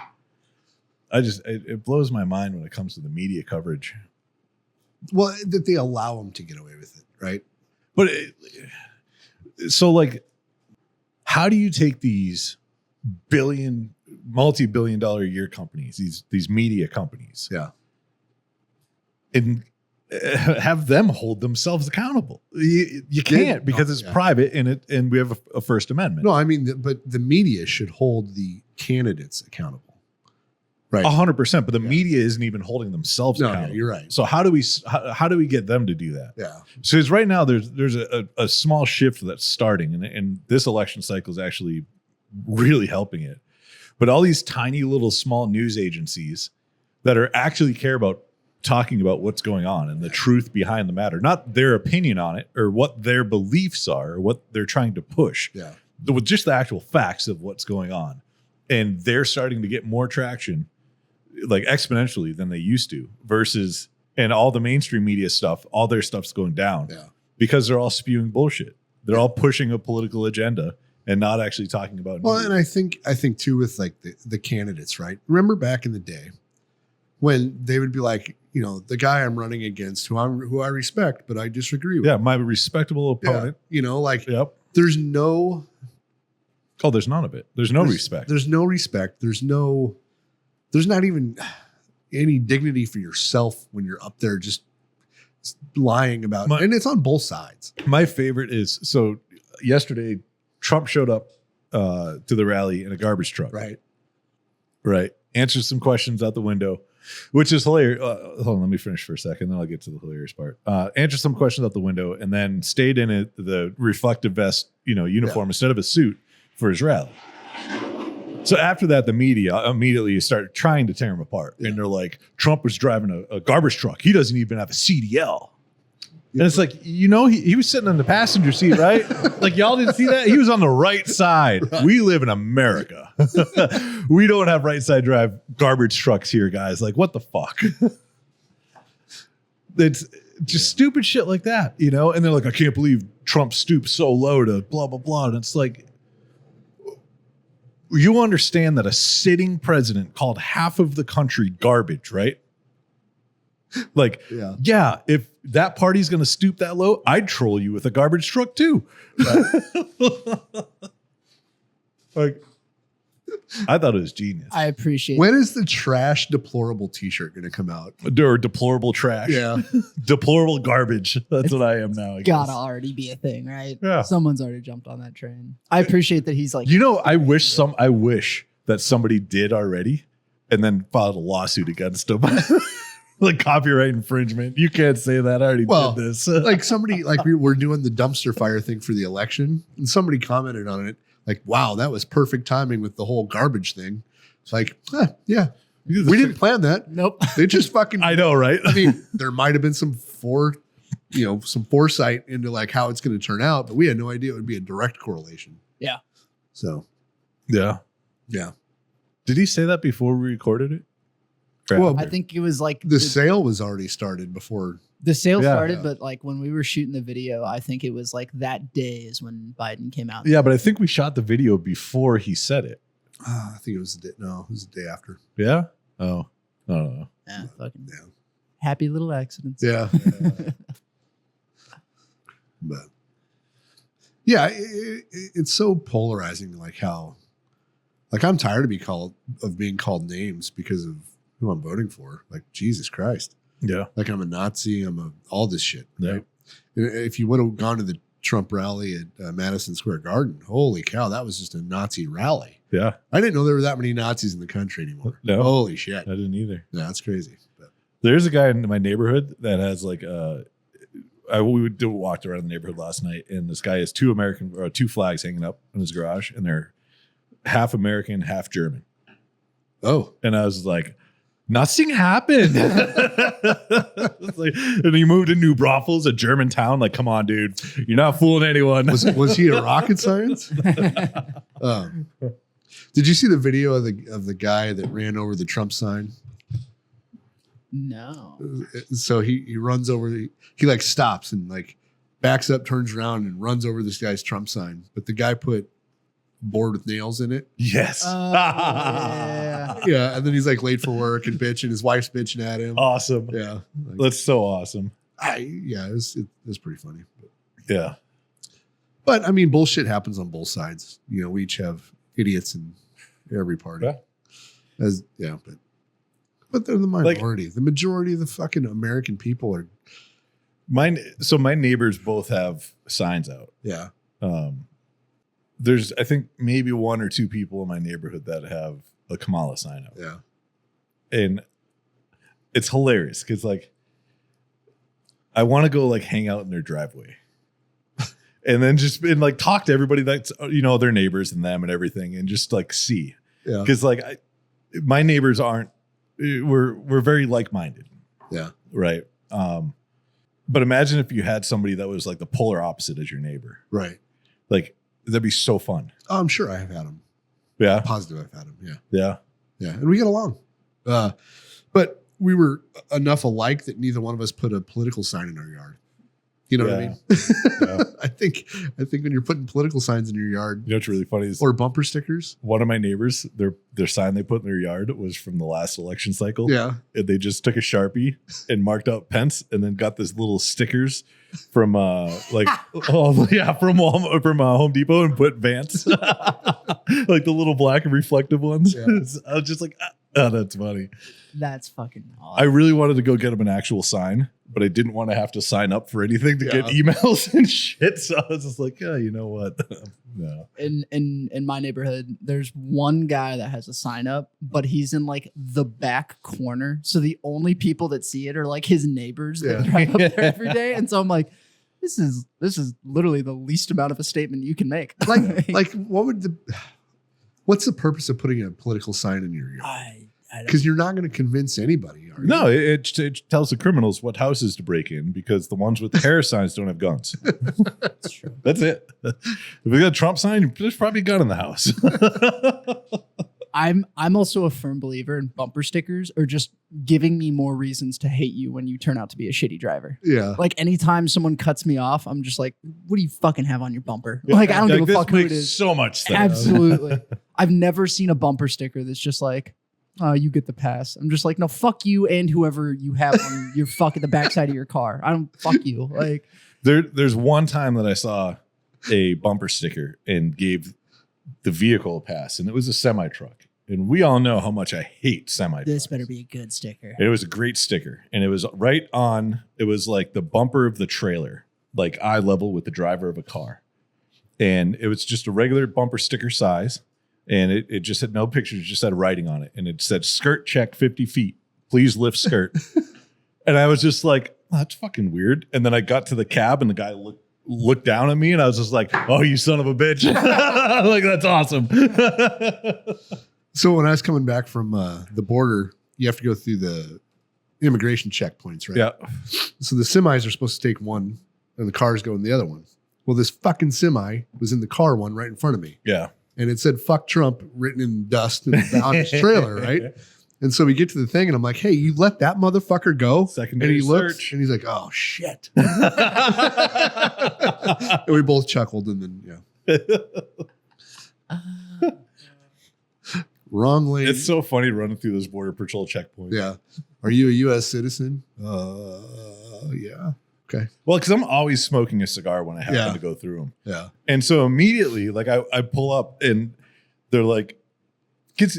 it blows my mind when it comes to the media coverage. Well, that they allow them to get away with it, right? But so like, how do you take these multi-billion dollar a year companies, these media companies, Yeah. and have them hold themselves accountable? You can't because it's yeah. private and we have a First Amendment. No, I mean, but the media should hold the candidates accountable, right? 100%, but the media isn't even holding themselves No, accountable. yeah, you're right. So how do we get them to do that? Yeah. So it's right now there's a small shift that's starting, and this election cycle is actually really helping it. But all these tiny little small news agencies that are actually care about talking about what's going on and the truth behind the matter, not their opinion on it or what their beliefs are or what they're trying to push, Yeah. with just the actual facts of what's going on. And they're starting to get more traction, like exponentially than they used to, versus, and all the mainstream media stuff, all their stuff's going down Yeah. because they're all spewing bullshit. They're all pushing a political agenda and not actually talking about Well, news. and I think too with like the candidates, right? Remember back in the day when they would be like, you know, the guy I'm running against, who I respect, but I disagree with. Yeah, my respectable Yeah. opponent. You know, like Yep. there's no Oh, there's none of it. There's no respect. There's no respect. There's not even any dignity for yourself when you're up there just lying about, and it's on both sides. My favorite is, so yesterday, Trump showed up to the rally in a garbage truck. Right. Answered some questions out the window, which is hilarious. Hold on, let me finish for a second, then I'll get to the hilarious part. Answered some questions out the window and then stayed in the reflective vest, uniform instead of a suit for his rally. So after that, the media immediately started trying to tear him apart. And they're like, Trump was driving a garbage truck. He doesn't even have a CDL. And it's like, he was sitting in the passenger seat, right? Like, y'all didn't see that? He was on the right side. Right. We live in America. We don't have right side drive garbage trucks here, guys. Like, what the fuck? It's just stupid shit like that, And they're like, I can't believe Trump stooped so low to blah, blah, blah. And it's like, you understand that a sitting president called half of the country garbage, right? Like, yeah, if that party's going to stoop that low, I'd troll you with a garbage truck too. Right? Like, I thought it was genius. I appreciate When is the trash deplorable t-shirt going to come out? Or deplorable trash. Yeah. Deplorable garbage. That's what I am now. I Gotta guess. already be a thing, right? Yeah. Someone's already jumped on that train. I appreciate that he's like, I wish that somebody did already and then filed a lawsuit against him. Like copyright infringement. You can't say that. I already did this. Like somebody, like we were doing the dumpster fire thing for the election, and somebody commented on it, like, wow, that was perfect timing with the whole garbage thing. It's like, yeah, we didn't plan that. nope. They just fucking, I know, right? I mean, there might have been some foresight into like how it's going to turn out, but we had no idea it would be a direct correlation. Yeah. So, Yeah. Did he say that before we recorded it? Well, I think it was like the sale was already started before. the sale Yeah. started, but like when we were shooting the video, I think it was like that day is when Biden came out. Yeah, but I think we shot the video before he said it. I think it was it was the day after. Yeah? Oh. I don't know. Yeah, fucking Yeah. happy little accidents. Yeah. But yeah, it's so polarizing, like how, like I'm tired of being called names because of who I'm voting for. Like, Jesus Christ. Yeah. Like I'm a Nazi. all this shit. Yeah. Right? If you would have gone to the Trump rally at Madison Square Garden, holy cow, that was just a Nazi rally. Yeah. I didn't know there were that many Nazis in the country anymore. No. Holy shit. I didn't either. Yeah, that's crazy. But There's a guy in my neighborhood that has like we walked around the neighborhood last night, and this guy has two flags hanging up in his garage, and they're half American, half German. oh, And I was like, nothing happened. It's like, and he moved to New Braunfels, a German town. Like, come on, dude, you're not fooling anyone. was he a rocket science? Did you see the video of the guy that ran over the Trump sign? No. So he runs over he like stops and like backs up, turns around and runs over this guy's Trump sign. But the guy put board with nails in it. Yes. Yeah. Yeah. And then he's like late for work and bitching. His wife's bitching at him. Awesome. Yeah. Like, That's so awesome. it was pretty funny. Yeah. But I mean, bullshit happens on both sides. We each have idiots in every party. Yeah. But they're the minority. The majority of the fucking American people are. So my neighbors both have signs out. Yeah. There's, I think, maybe one or two people in my neighborhood that have a Kamala sign out. Yeah. And it's hilarious because, like, I want to go, like, hang out in their driveway. And then like, talk to everybody that's, their neighbors and them and everything, and just, like, see. Yeah. Because, like, my neighbors we're very like-minded. Yeah. Right. But imagine if you had somebody that was like the polar opposite as your neighbor. Right. Like, that'd be so fun. Oh, I'm sure I have had them. Yeah. Positive I've had them. Yeah. Yeah. Yeah. And we get along. But we were enough alike that neither one of us put a political sign in our yard. You know what I mean? Yeah. I think when you're putting political signs in your yard You know what's really funny is or bumper stickers. one of my neighbors, their sign they put in their yard was from the last election cycle. Yeah. And they just took a Sharpie and marked out Pence and then got this little stickers from from Home Depot and put Vance. Like the little black and reflective ones. Yeah. I was just like, oh, that's funny. That's fucking I awesome. really wanted to go get him an actual sign but I didn't want to have to sign up for anything to get Yeah. emails and shit. So I was just like, yeah, you know what? No. In my neighborhood, there's one guy that has a sign up, but he's in like the back corner. So the only people that see it are like his neighbors that Yeah. drive up there every day. And so I'm like, this is literally the least amount of a statement you can make. Like what's the purpose of putting a political sign in your yard? I don't- Because you're not going to convince anybody. Are you? No, it tells the criminals what houses to break in because the ones with the hair signs don't have guns. That's true. That's it. If we got a Trump sign, there's probably a gun in the house. I'm also a firm believer in bumper stickers or just giving me more reasons to hate you when you turn out to be a shitty driver. Yeah. Like anytime someone cuts me off, I'm just like, what do you fucking have on your bumper? Like I don't give a this fuck who it makes is. so much sense. Absolutely. I've never seen a bumper sticker that's just like, oh, you get the pass. I'm just like, no, fuck you and whoever you have on your fucking the backside of your car. I don't fuck you. Like There's one time that I saw a bumper sticker and gave the vehicle a pass, and it was a semi truck. And we all know how much I hate semi trucks. this better be a good sticker. It was a great sticker, and it was right on. It was like the bumper of the trailer, like eye level with the driver of a car, and it was just a regular bumper sticker size, and it just had no pictures, just had writing on it, and it said "skirt check 50 feet, please lift skirt," and I was just like, oh, "That's fucking weird." And then I got to the cab, and the guy looked down at me, and I was just like, "Oh, you son of a bitch!" Like that's awesome. So when I was coming back from the border, you have to go through the immigration checkpoints, right? Yeah. So the semis are supposed to take one and the cars go in the other one. Well, this fucking semi was in the car one right in front of me. Yeah. And it said "fuck Trump" written in dust on his trailer, right? And so we get to the thing and I'm like, hey, you let that motherfucker go? Secondary and he looks search. and he's like, oh shit. And we both chuckled and then wrong lane. It's so funny running through those border patrol checkpoints. Yeah. Are you a U.S. citizen? Yeah. Okay. Well, because I'm always smoking a cigar when I happen to go through them. Yeah. And so immediately, like I pull up and they're like, kids,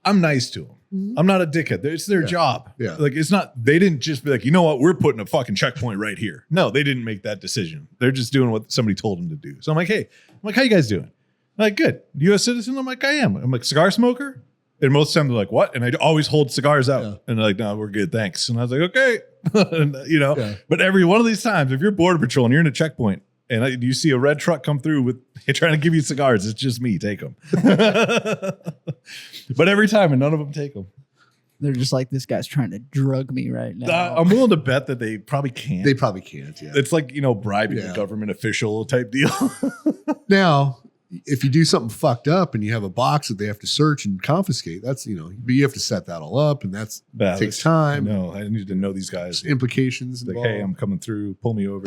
I'm nice to them. I'm not a dickhead. It's their job. Yeah. Like it's not, they didn't just be like, you know what, we're putting a fucking checkpoint right here. No, they didn't make that decision. They're just doing what somebody told them to do. So I'm like, hey, how you guys doing? They're like, good. U.S. citizen? I'm like, I am. I'm like, cigar smoker? And most of the time they're like, what? And I always hold cigars out. Yeah. And they're like, no, we're good. Thanks. And I was like, okay. And, Yeah. But every one of these times, if you're border patrol and you're in a checkpoint and you see a red truck come through with trying to give you cigars, it's just me. Take them. But every time, and none of them take them. They're just like, this guy's trying to drug me right now. I'm willing to bet that they probably can't. They probably can't. Yeah. It's like, bribing Yeah. a government official type deal. Now, if you do something fucked up and you have a box that they have to search and confiscate, that's, but you have to set that all up and that takes time. No, I need to know these guys. There's implications. Like, involved. hey, I'm coming through. Pull me over.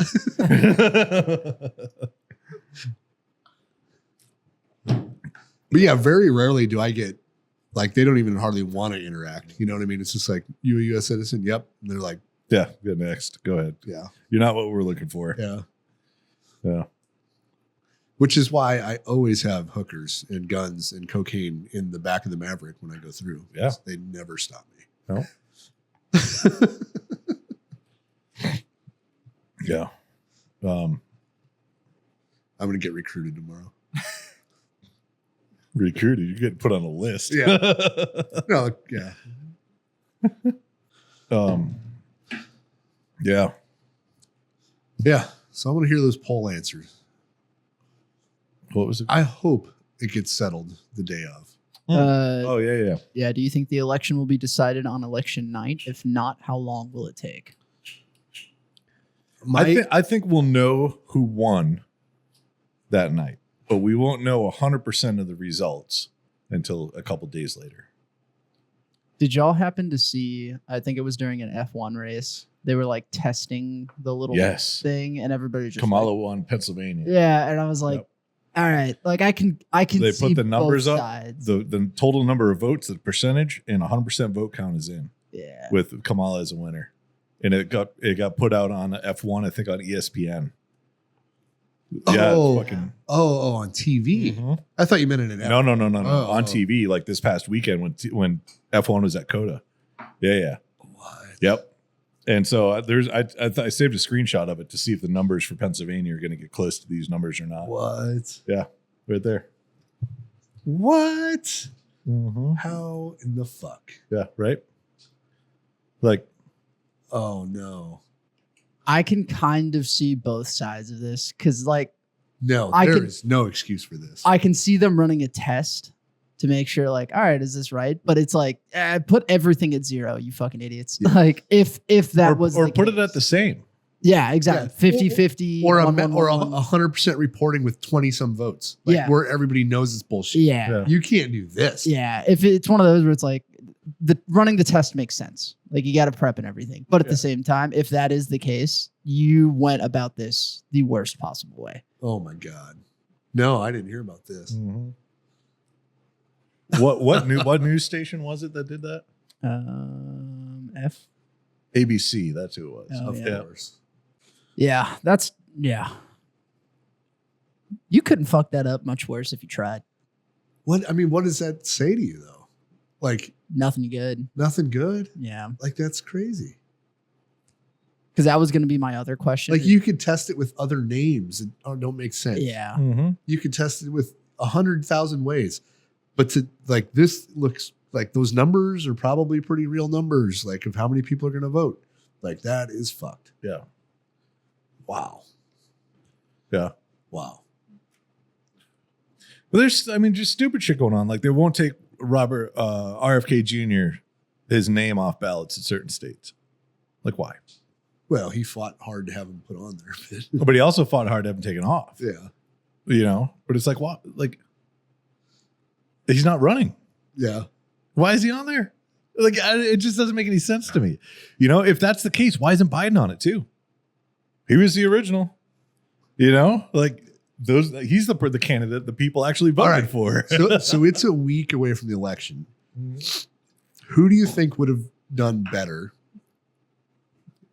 But yeah, very rarely do I get, like, they don't even hardly want to interact. You know what I mean? It's just like, you a U.S. citizen? Yep. And they're like, Yeah, good next. Go ahead. yeah, You're not what we're looking for. yeah. Yeah. Which is why I always have hookers and guns and cocaine in the back of the Maverick when I go through. Yeah. They never stop me. No. Yeah. I'm going to get recruited tomorrow. Recruited. You get put on a list. Yeah. No, yeah. Yeah. Yeah. So I want to hear those poll answers. What was it? I hope it gets settled the day of. Oh, yeah. Yeah. Do you think the election will be decided on election night? If not, how long will it take? I think we'll know who won that night, but we won't know 100% of the results until a couple days later. Did y'all happen to see, I think it was during an F1 race, they were like testing the little Yes. thing and everybody just Kamala like, won Pennsylvania. yeah, and I was like, Yep. all right, like I can They see put the both numbers up, sides. the total number of votes, the percentage, and 100% vote count is in Yeah. with Kamala as a winner. And it got put out on F1, I think on ESPN. Yeah, Oh. fucking. on TV. Mhm. I thought you meant it in No. Oh. On TV, like this past weekend when F1 was at COTA. Yeah. What? Yep. And so I saved a screenshot of it to see if the numbers for Pennsylvania are going to get close to these numbers or not. What? Yeah, right there. What? Mm-hmm. How in the fuck? Yeah, right. Like, Oh no. I can kind of see both sides of this because, like, No, I there can- is no excuse for this. I can see them running a test to make sure, like, all right, is this right? But it's like, put everything at 0, you fucking idiots. Yeah. Like, if that was or the put it case. at the same. Yeah, exactly. Yeah. 50-50. or a 1-1-1. 100% reporting with 20 some votes. Like Yeah. where everybody knows it's bullshit. Yeah. Yeah. You can't do this. Yeah. If it's one of those where it's like running the test makes sense. Like you got to prep and everything. But at Yeah. the same time, if that is the case, you went about this the worst possible way. Oh my God. No, I didn't hear about this. Mm-hmm. What news station was it that did that? F. ABC. That's who it was. Oh, Of yeah. course. Yeah. You couldn't fuck that up much worse if you tried. What does that say to you though? Like Nothing good. nothing good? Yeah. Like that's crazy. Because that was going to be my other question. Like you could test it with other names and don't make sense. Yeah. Mm-hmm. You could test it with 100,000 ways. But to like this looks like those numbers are probably pretty real numbers, like of how many people are going to vote. Like that is fucked. Yeah. Wow. Yeah. Wow. But there's, just stupid shit going on. Like they won't take Robert RFK Jr. his name off ballots in certain states. Like why? Well, he fought hard to have him put on there. But he also fought hard to have him taken off. Yeah. But it's like what? Like he's not running. Yeah. Why is he on there? Like it just doesn't make any sense to me. If that's the case, why isn't Biden on it too? He was the original. Like he's the candidate the people actually voted right. for. So it's a week away from the election. Who do you think would have done better?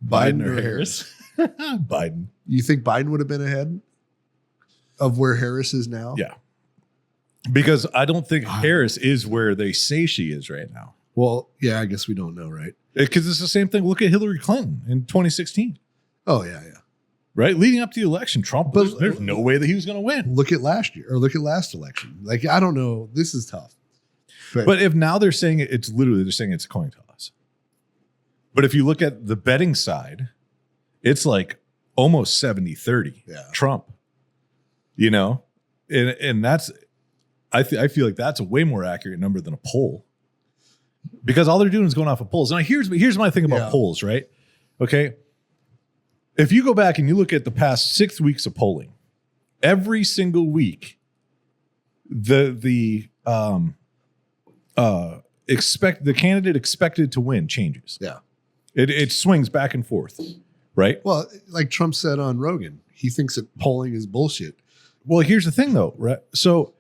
Biden or Harris? Biden. You think Biden would have been ahead of where Harris is now? Yeah. Because I don't think Harris is where they say she is right now. Well, yeah, I guess we don't know, right? Because it's the same thing. Look at Hillary Clinton in 2016, Oh, yeah, yeah. right? Leading up to the election, Trump, But- there's no way that he was going to win. Look at last year or look at last election. Like, I don't know. This is tough. But if now they're saying they're saying it's a coin toss. But if you look at the betting side, it's like almost 70-30 Yeah. Trump, and that's, I feel like that's a way more accurate number than a poll, because all they're doing is going off of polls. Now here's my thing about Yeah. polls, right? Okay. If you go back and you look at the past 6 weeks of polling, every single week, the candidate expected to win changes. Yeah. It swings back and forth, right? Well, like Trump said on Rogan, he thinks that polling is bullshit. Well, here's the thing though, right? So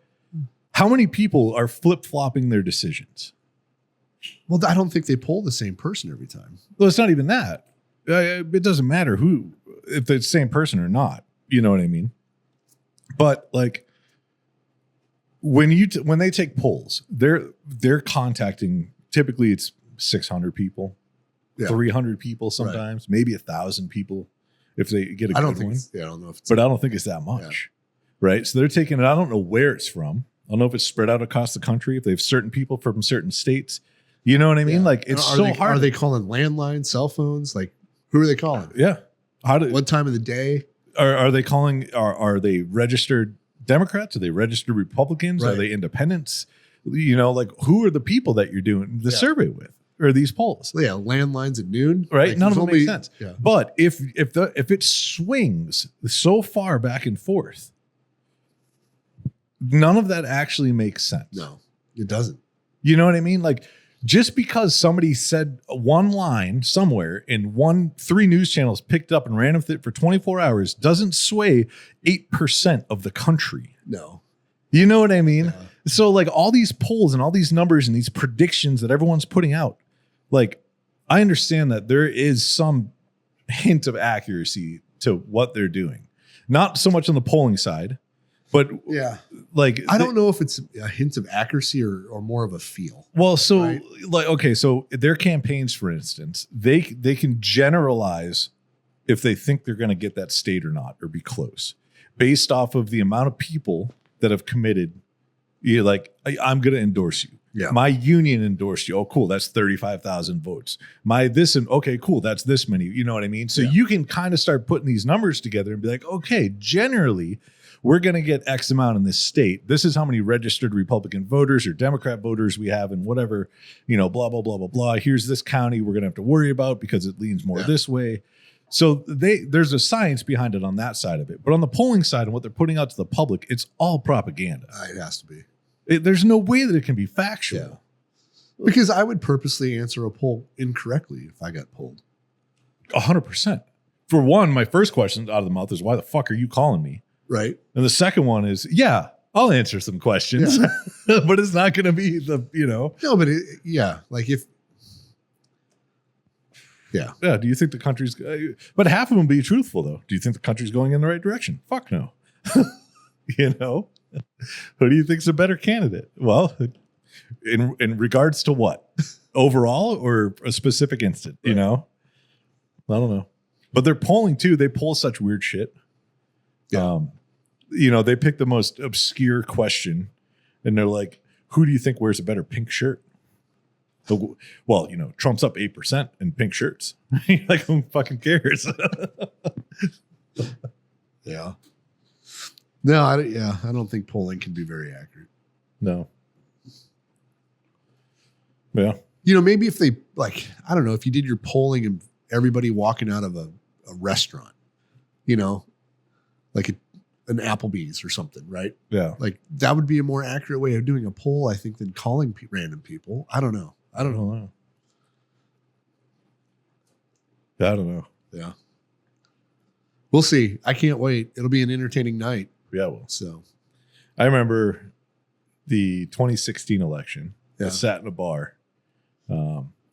how many people are flip-flopping their decisions? Well, I don't think they poll the same person every time. Well, it's not even that. It doesn't matter if it's the same person or not. You know what I mean? But like when they take polls, they're contacting, typically it's 600 people, Yeah. 300 people sometimes, maybe 1,000 people if they get a I don't good think one. I don't know if it's But I don't think it's that much, right? So they're taking it. I don't know where it's from. I don't know if it's spread out across the country, if they have certain people from certain states. You know what I mean? Yeah. Like it's Are so they, hard. Are they calling landlines, cell phones? Like, who are they calling? Yeah. What time of the day? Are they calling? Are they registered Democrats? Are they registered Republicans? Are Right. they independents? Like who are the people that you're doing the survey with, or these polls? Yeah, landlines at noon. Right? Like, None of there's them make sense. Yeah. But if it swings so far back and forth, none of that actually makes sense. No, it doesn't. You know what I mean? Like just because somebody said one line somewhere and 3 news channels picked up and ran with it for 24 hours doesn't sway 8% of the country. No. You know what I mean? Yeah. So like all these polls and all these numbers and these predictions that everyone's putting out, like I understand that there is some hint of accuracy to what they're doing. Not so much on the polling side, But Yeah. like, I don't know if it's a hint of accuracy or more of a feel. Well, so Right. like, okay, so their campaigns, for instance, they can generalize if they think they're going to get that state or not, or be close, based off of the amount of people that have committed. You're like, I'm going to endorse you. Yeah. My union endorsed you. Oh, cool. That's 35,000 votes. My this and okay, cool. That's this many. You know what I mean? So Yeah. you can kind of start putting these numbers together and be like, okay, generally, we're going to get X amount in this state. This is how many registered Republican voters or Democrat voters we have in whatever, blah, blah, blah, blah, blah. Here's this county we're going to have to worry about because it leans more this way. So there's a science behind it on that side of it. But on the polling side and what they're putting out to the public, it's all propaganda. It has to be. There's no way that it can be factual. Yeah. Because I would purposely answer a poll incorrectly if I got polled. 100%. For one, my first question out of the mouth is, why the fuck are you calling me? Right. And the second one is, yeah, I'll answer some questions, but it's not going to be No, but like if. Yeah. Yeah. Do you think the country's, but half of them be truthful though. Do you think the country's going in the right direction? Fuck no. Who do you think's a better candidate? Well, in regards to what? Overall or a specific instant, Right. I don't know. But they're polling too. They poll such weird shit. Yeah. They pick the most obscure question and they're like, who do you think wears a better pink shirt? Well, Trump's up 8% in pink shirts. Like, who fucking cares? Yeah. No, I don't think polling can be very accurate. No. Yeah. Maybe if they I don't know, if you did your polling and everybody walking out of a restaurant, like an Applebee's or something, right? Yeah. Like that would be a more accurate way of doing a poll, I think, than calling random people. I don't know. I don't know. I don't know. Yeah. We'll see. I can't wait. It'll be an entertaining night. Yeah. Well, So, I remember the 2016 election. Yeah. I sat in a bar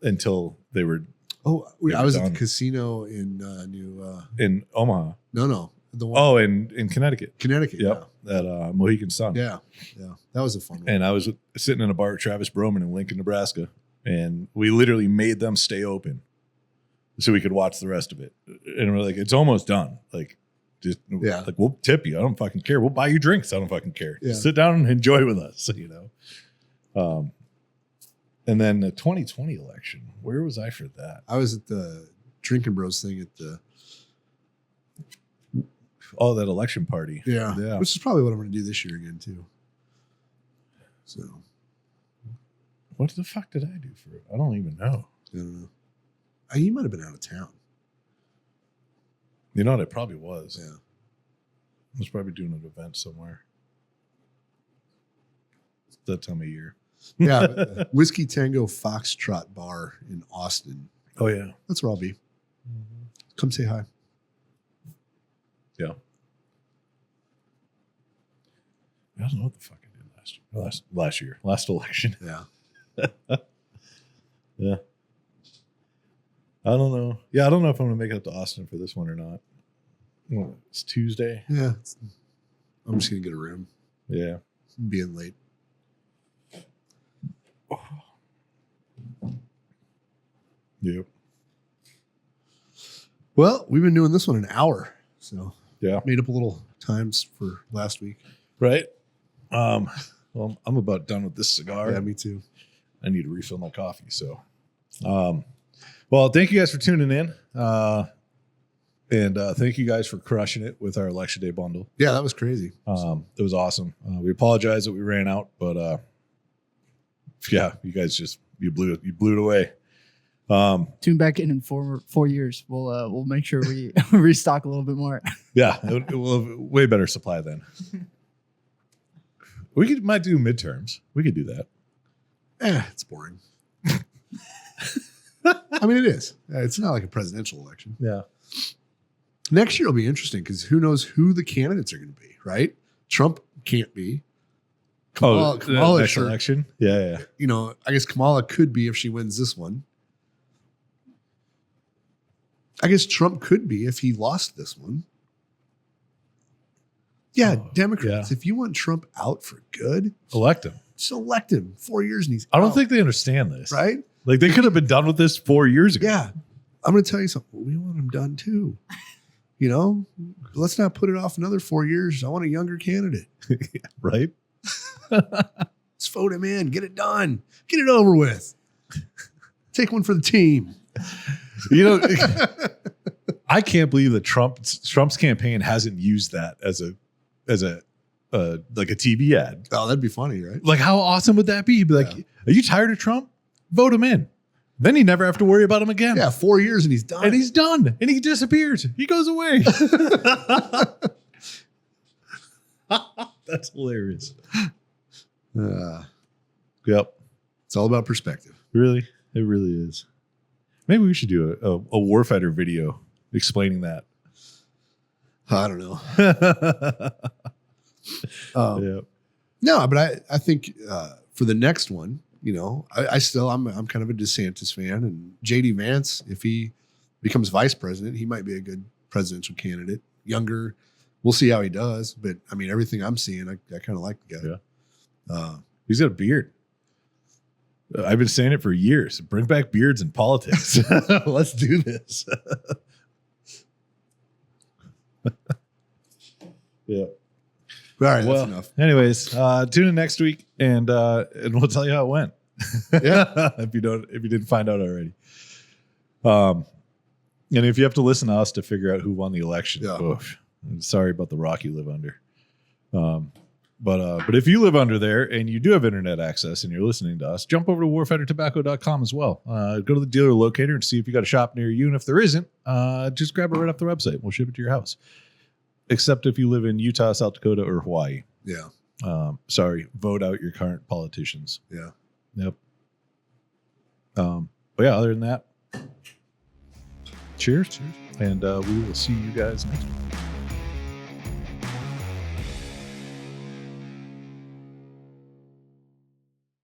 until they were I was at done. the casino in in Omaha. No, the one Oh, in Connecticut. Connecticut. Yep. At Mohegan Sun. Yeah. Yeah. That was a fun one. And I was sitting in a bar with Travis Broman in Lincoln, Nebraska. And we literally made them stay open so we could watch the rest of it. And we're like, it's almost done. Like, just like, we'll tip you. I don't fucking care. We'll buy you drinks. I don't fucking care. Yeah. Sit down and enjoy with us, And then the 2020 election, where was I for that? I was at the Drinking Bros thing at the That election party. yeah, which is probably what I'm going to do this year again too. So What the fuck did I do for it? I don't even know. I don't know. You might have been out of town. You know what? I probably was. Yeah. I was probably doing an event somewhere. It's that time of year. Yeah. Whiskey Tango Foxtrot Bar in Austin. Oh, yeah. That's where I'll be. Come say hi. Yeah. I don't know what the fuck I did last year. Last election. Yeah. Yeah. I don't know. Yeah, I don't know if I'm going to make it up to Austin for this one or not. Well, it's Tuesday. Yeah. I'm just going to get a room. Yeah. Being late. Yep. Well, we've been doing this one an hour. So Yeah. made up a little times for last week. Right. Well, I'm about done with this cigar. Yeah, me too. I need to refill my coffee. So, well, thank you guys for tuning in. And thank you guys for crushing it with our election day bundle. Yeah, that was crazy. It was awesome. We apologize that we ran out, but yeah, you guys you blew it away. Tune back in 4 years. We'll make sure we restock a little bit more. Yeah, we'll have way better supply then. We might do midterms. We could do that. It's boring. I mean, it is. It's not like a presidential election. Yeah. Next year will be interesting because who knows who the candidates are going to be, right? Trump can't be. Kamala next sure. election. Yeah. I guess Kamala could be if she wins this one. I guess Trump could be if he lost this one. Yeah, Oh, Democrats. If you want Trump out for good, elect him. just elect him. 4 years and he's I don't out, think they understand this. right? Like they could have been done with this 4 years ago. Yeah. I'm going to tell you something. We want him done too. You know, let's not put it off another 4 years. I want a younger candidate. Right? Let's vote him in. Get it done. Get it over with. Take one for the team. You know, I can't believe that Trump's campaign hasn't used that as a like a TV ad. Oh, that'd be funny, right? Like, how awesome would that be? He'd be like, "Are you tired of Trump? Vote him in." Then you never have to worry about him again. Yeah, 4 years and he's done. And he's done. And he disappears. He goes away. That's hilarious. Yep. It's all about perspective. Really? It really is. Maybe we should do a Warfighter video explaining that. I don't know. Yeah. No, but I think for the next one, you know, I'm kind of a DeSantis fan, and JD Vance, if he becomes vice president, he might be a good presidential candidate. Younger, we'll see how he does. But I mean, everything I'm seeing, I kind of like the guy. Yeah. He's got a beard. I've been saying it for years. Bring back beards in politics. Let's do this. Yeah. All right, that's enough. Anyways, tune in next week and we'll tell you how it went. Yeah. if you didn't find out already. And if you have to listen to us to figure out who won the election, oof, I'm sorry about the rock you live under. But if you live under there and you do have internet access and you're listening to us, jump over to warfightertobacco.com as well. Go to the dealer locator and see if you got a shop near you. And if there isn't, just grab it right off the website. We'll ship it to your house. Except if you live in Utah, South Dakota, or Hawaii. Yeah. Sorry, vote out your current politicians. Yeah. Yep. But yeah, other than that, cheers. And we will see you guys next week.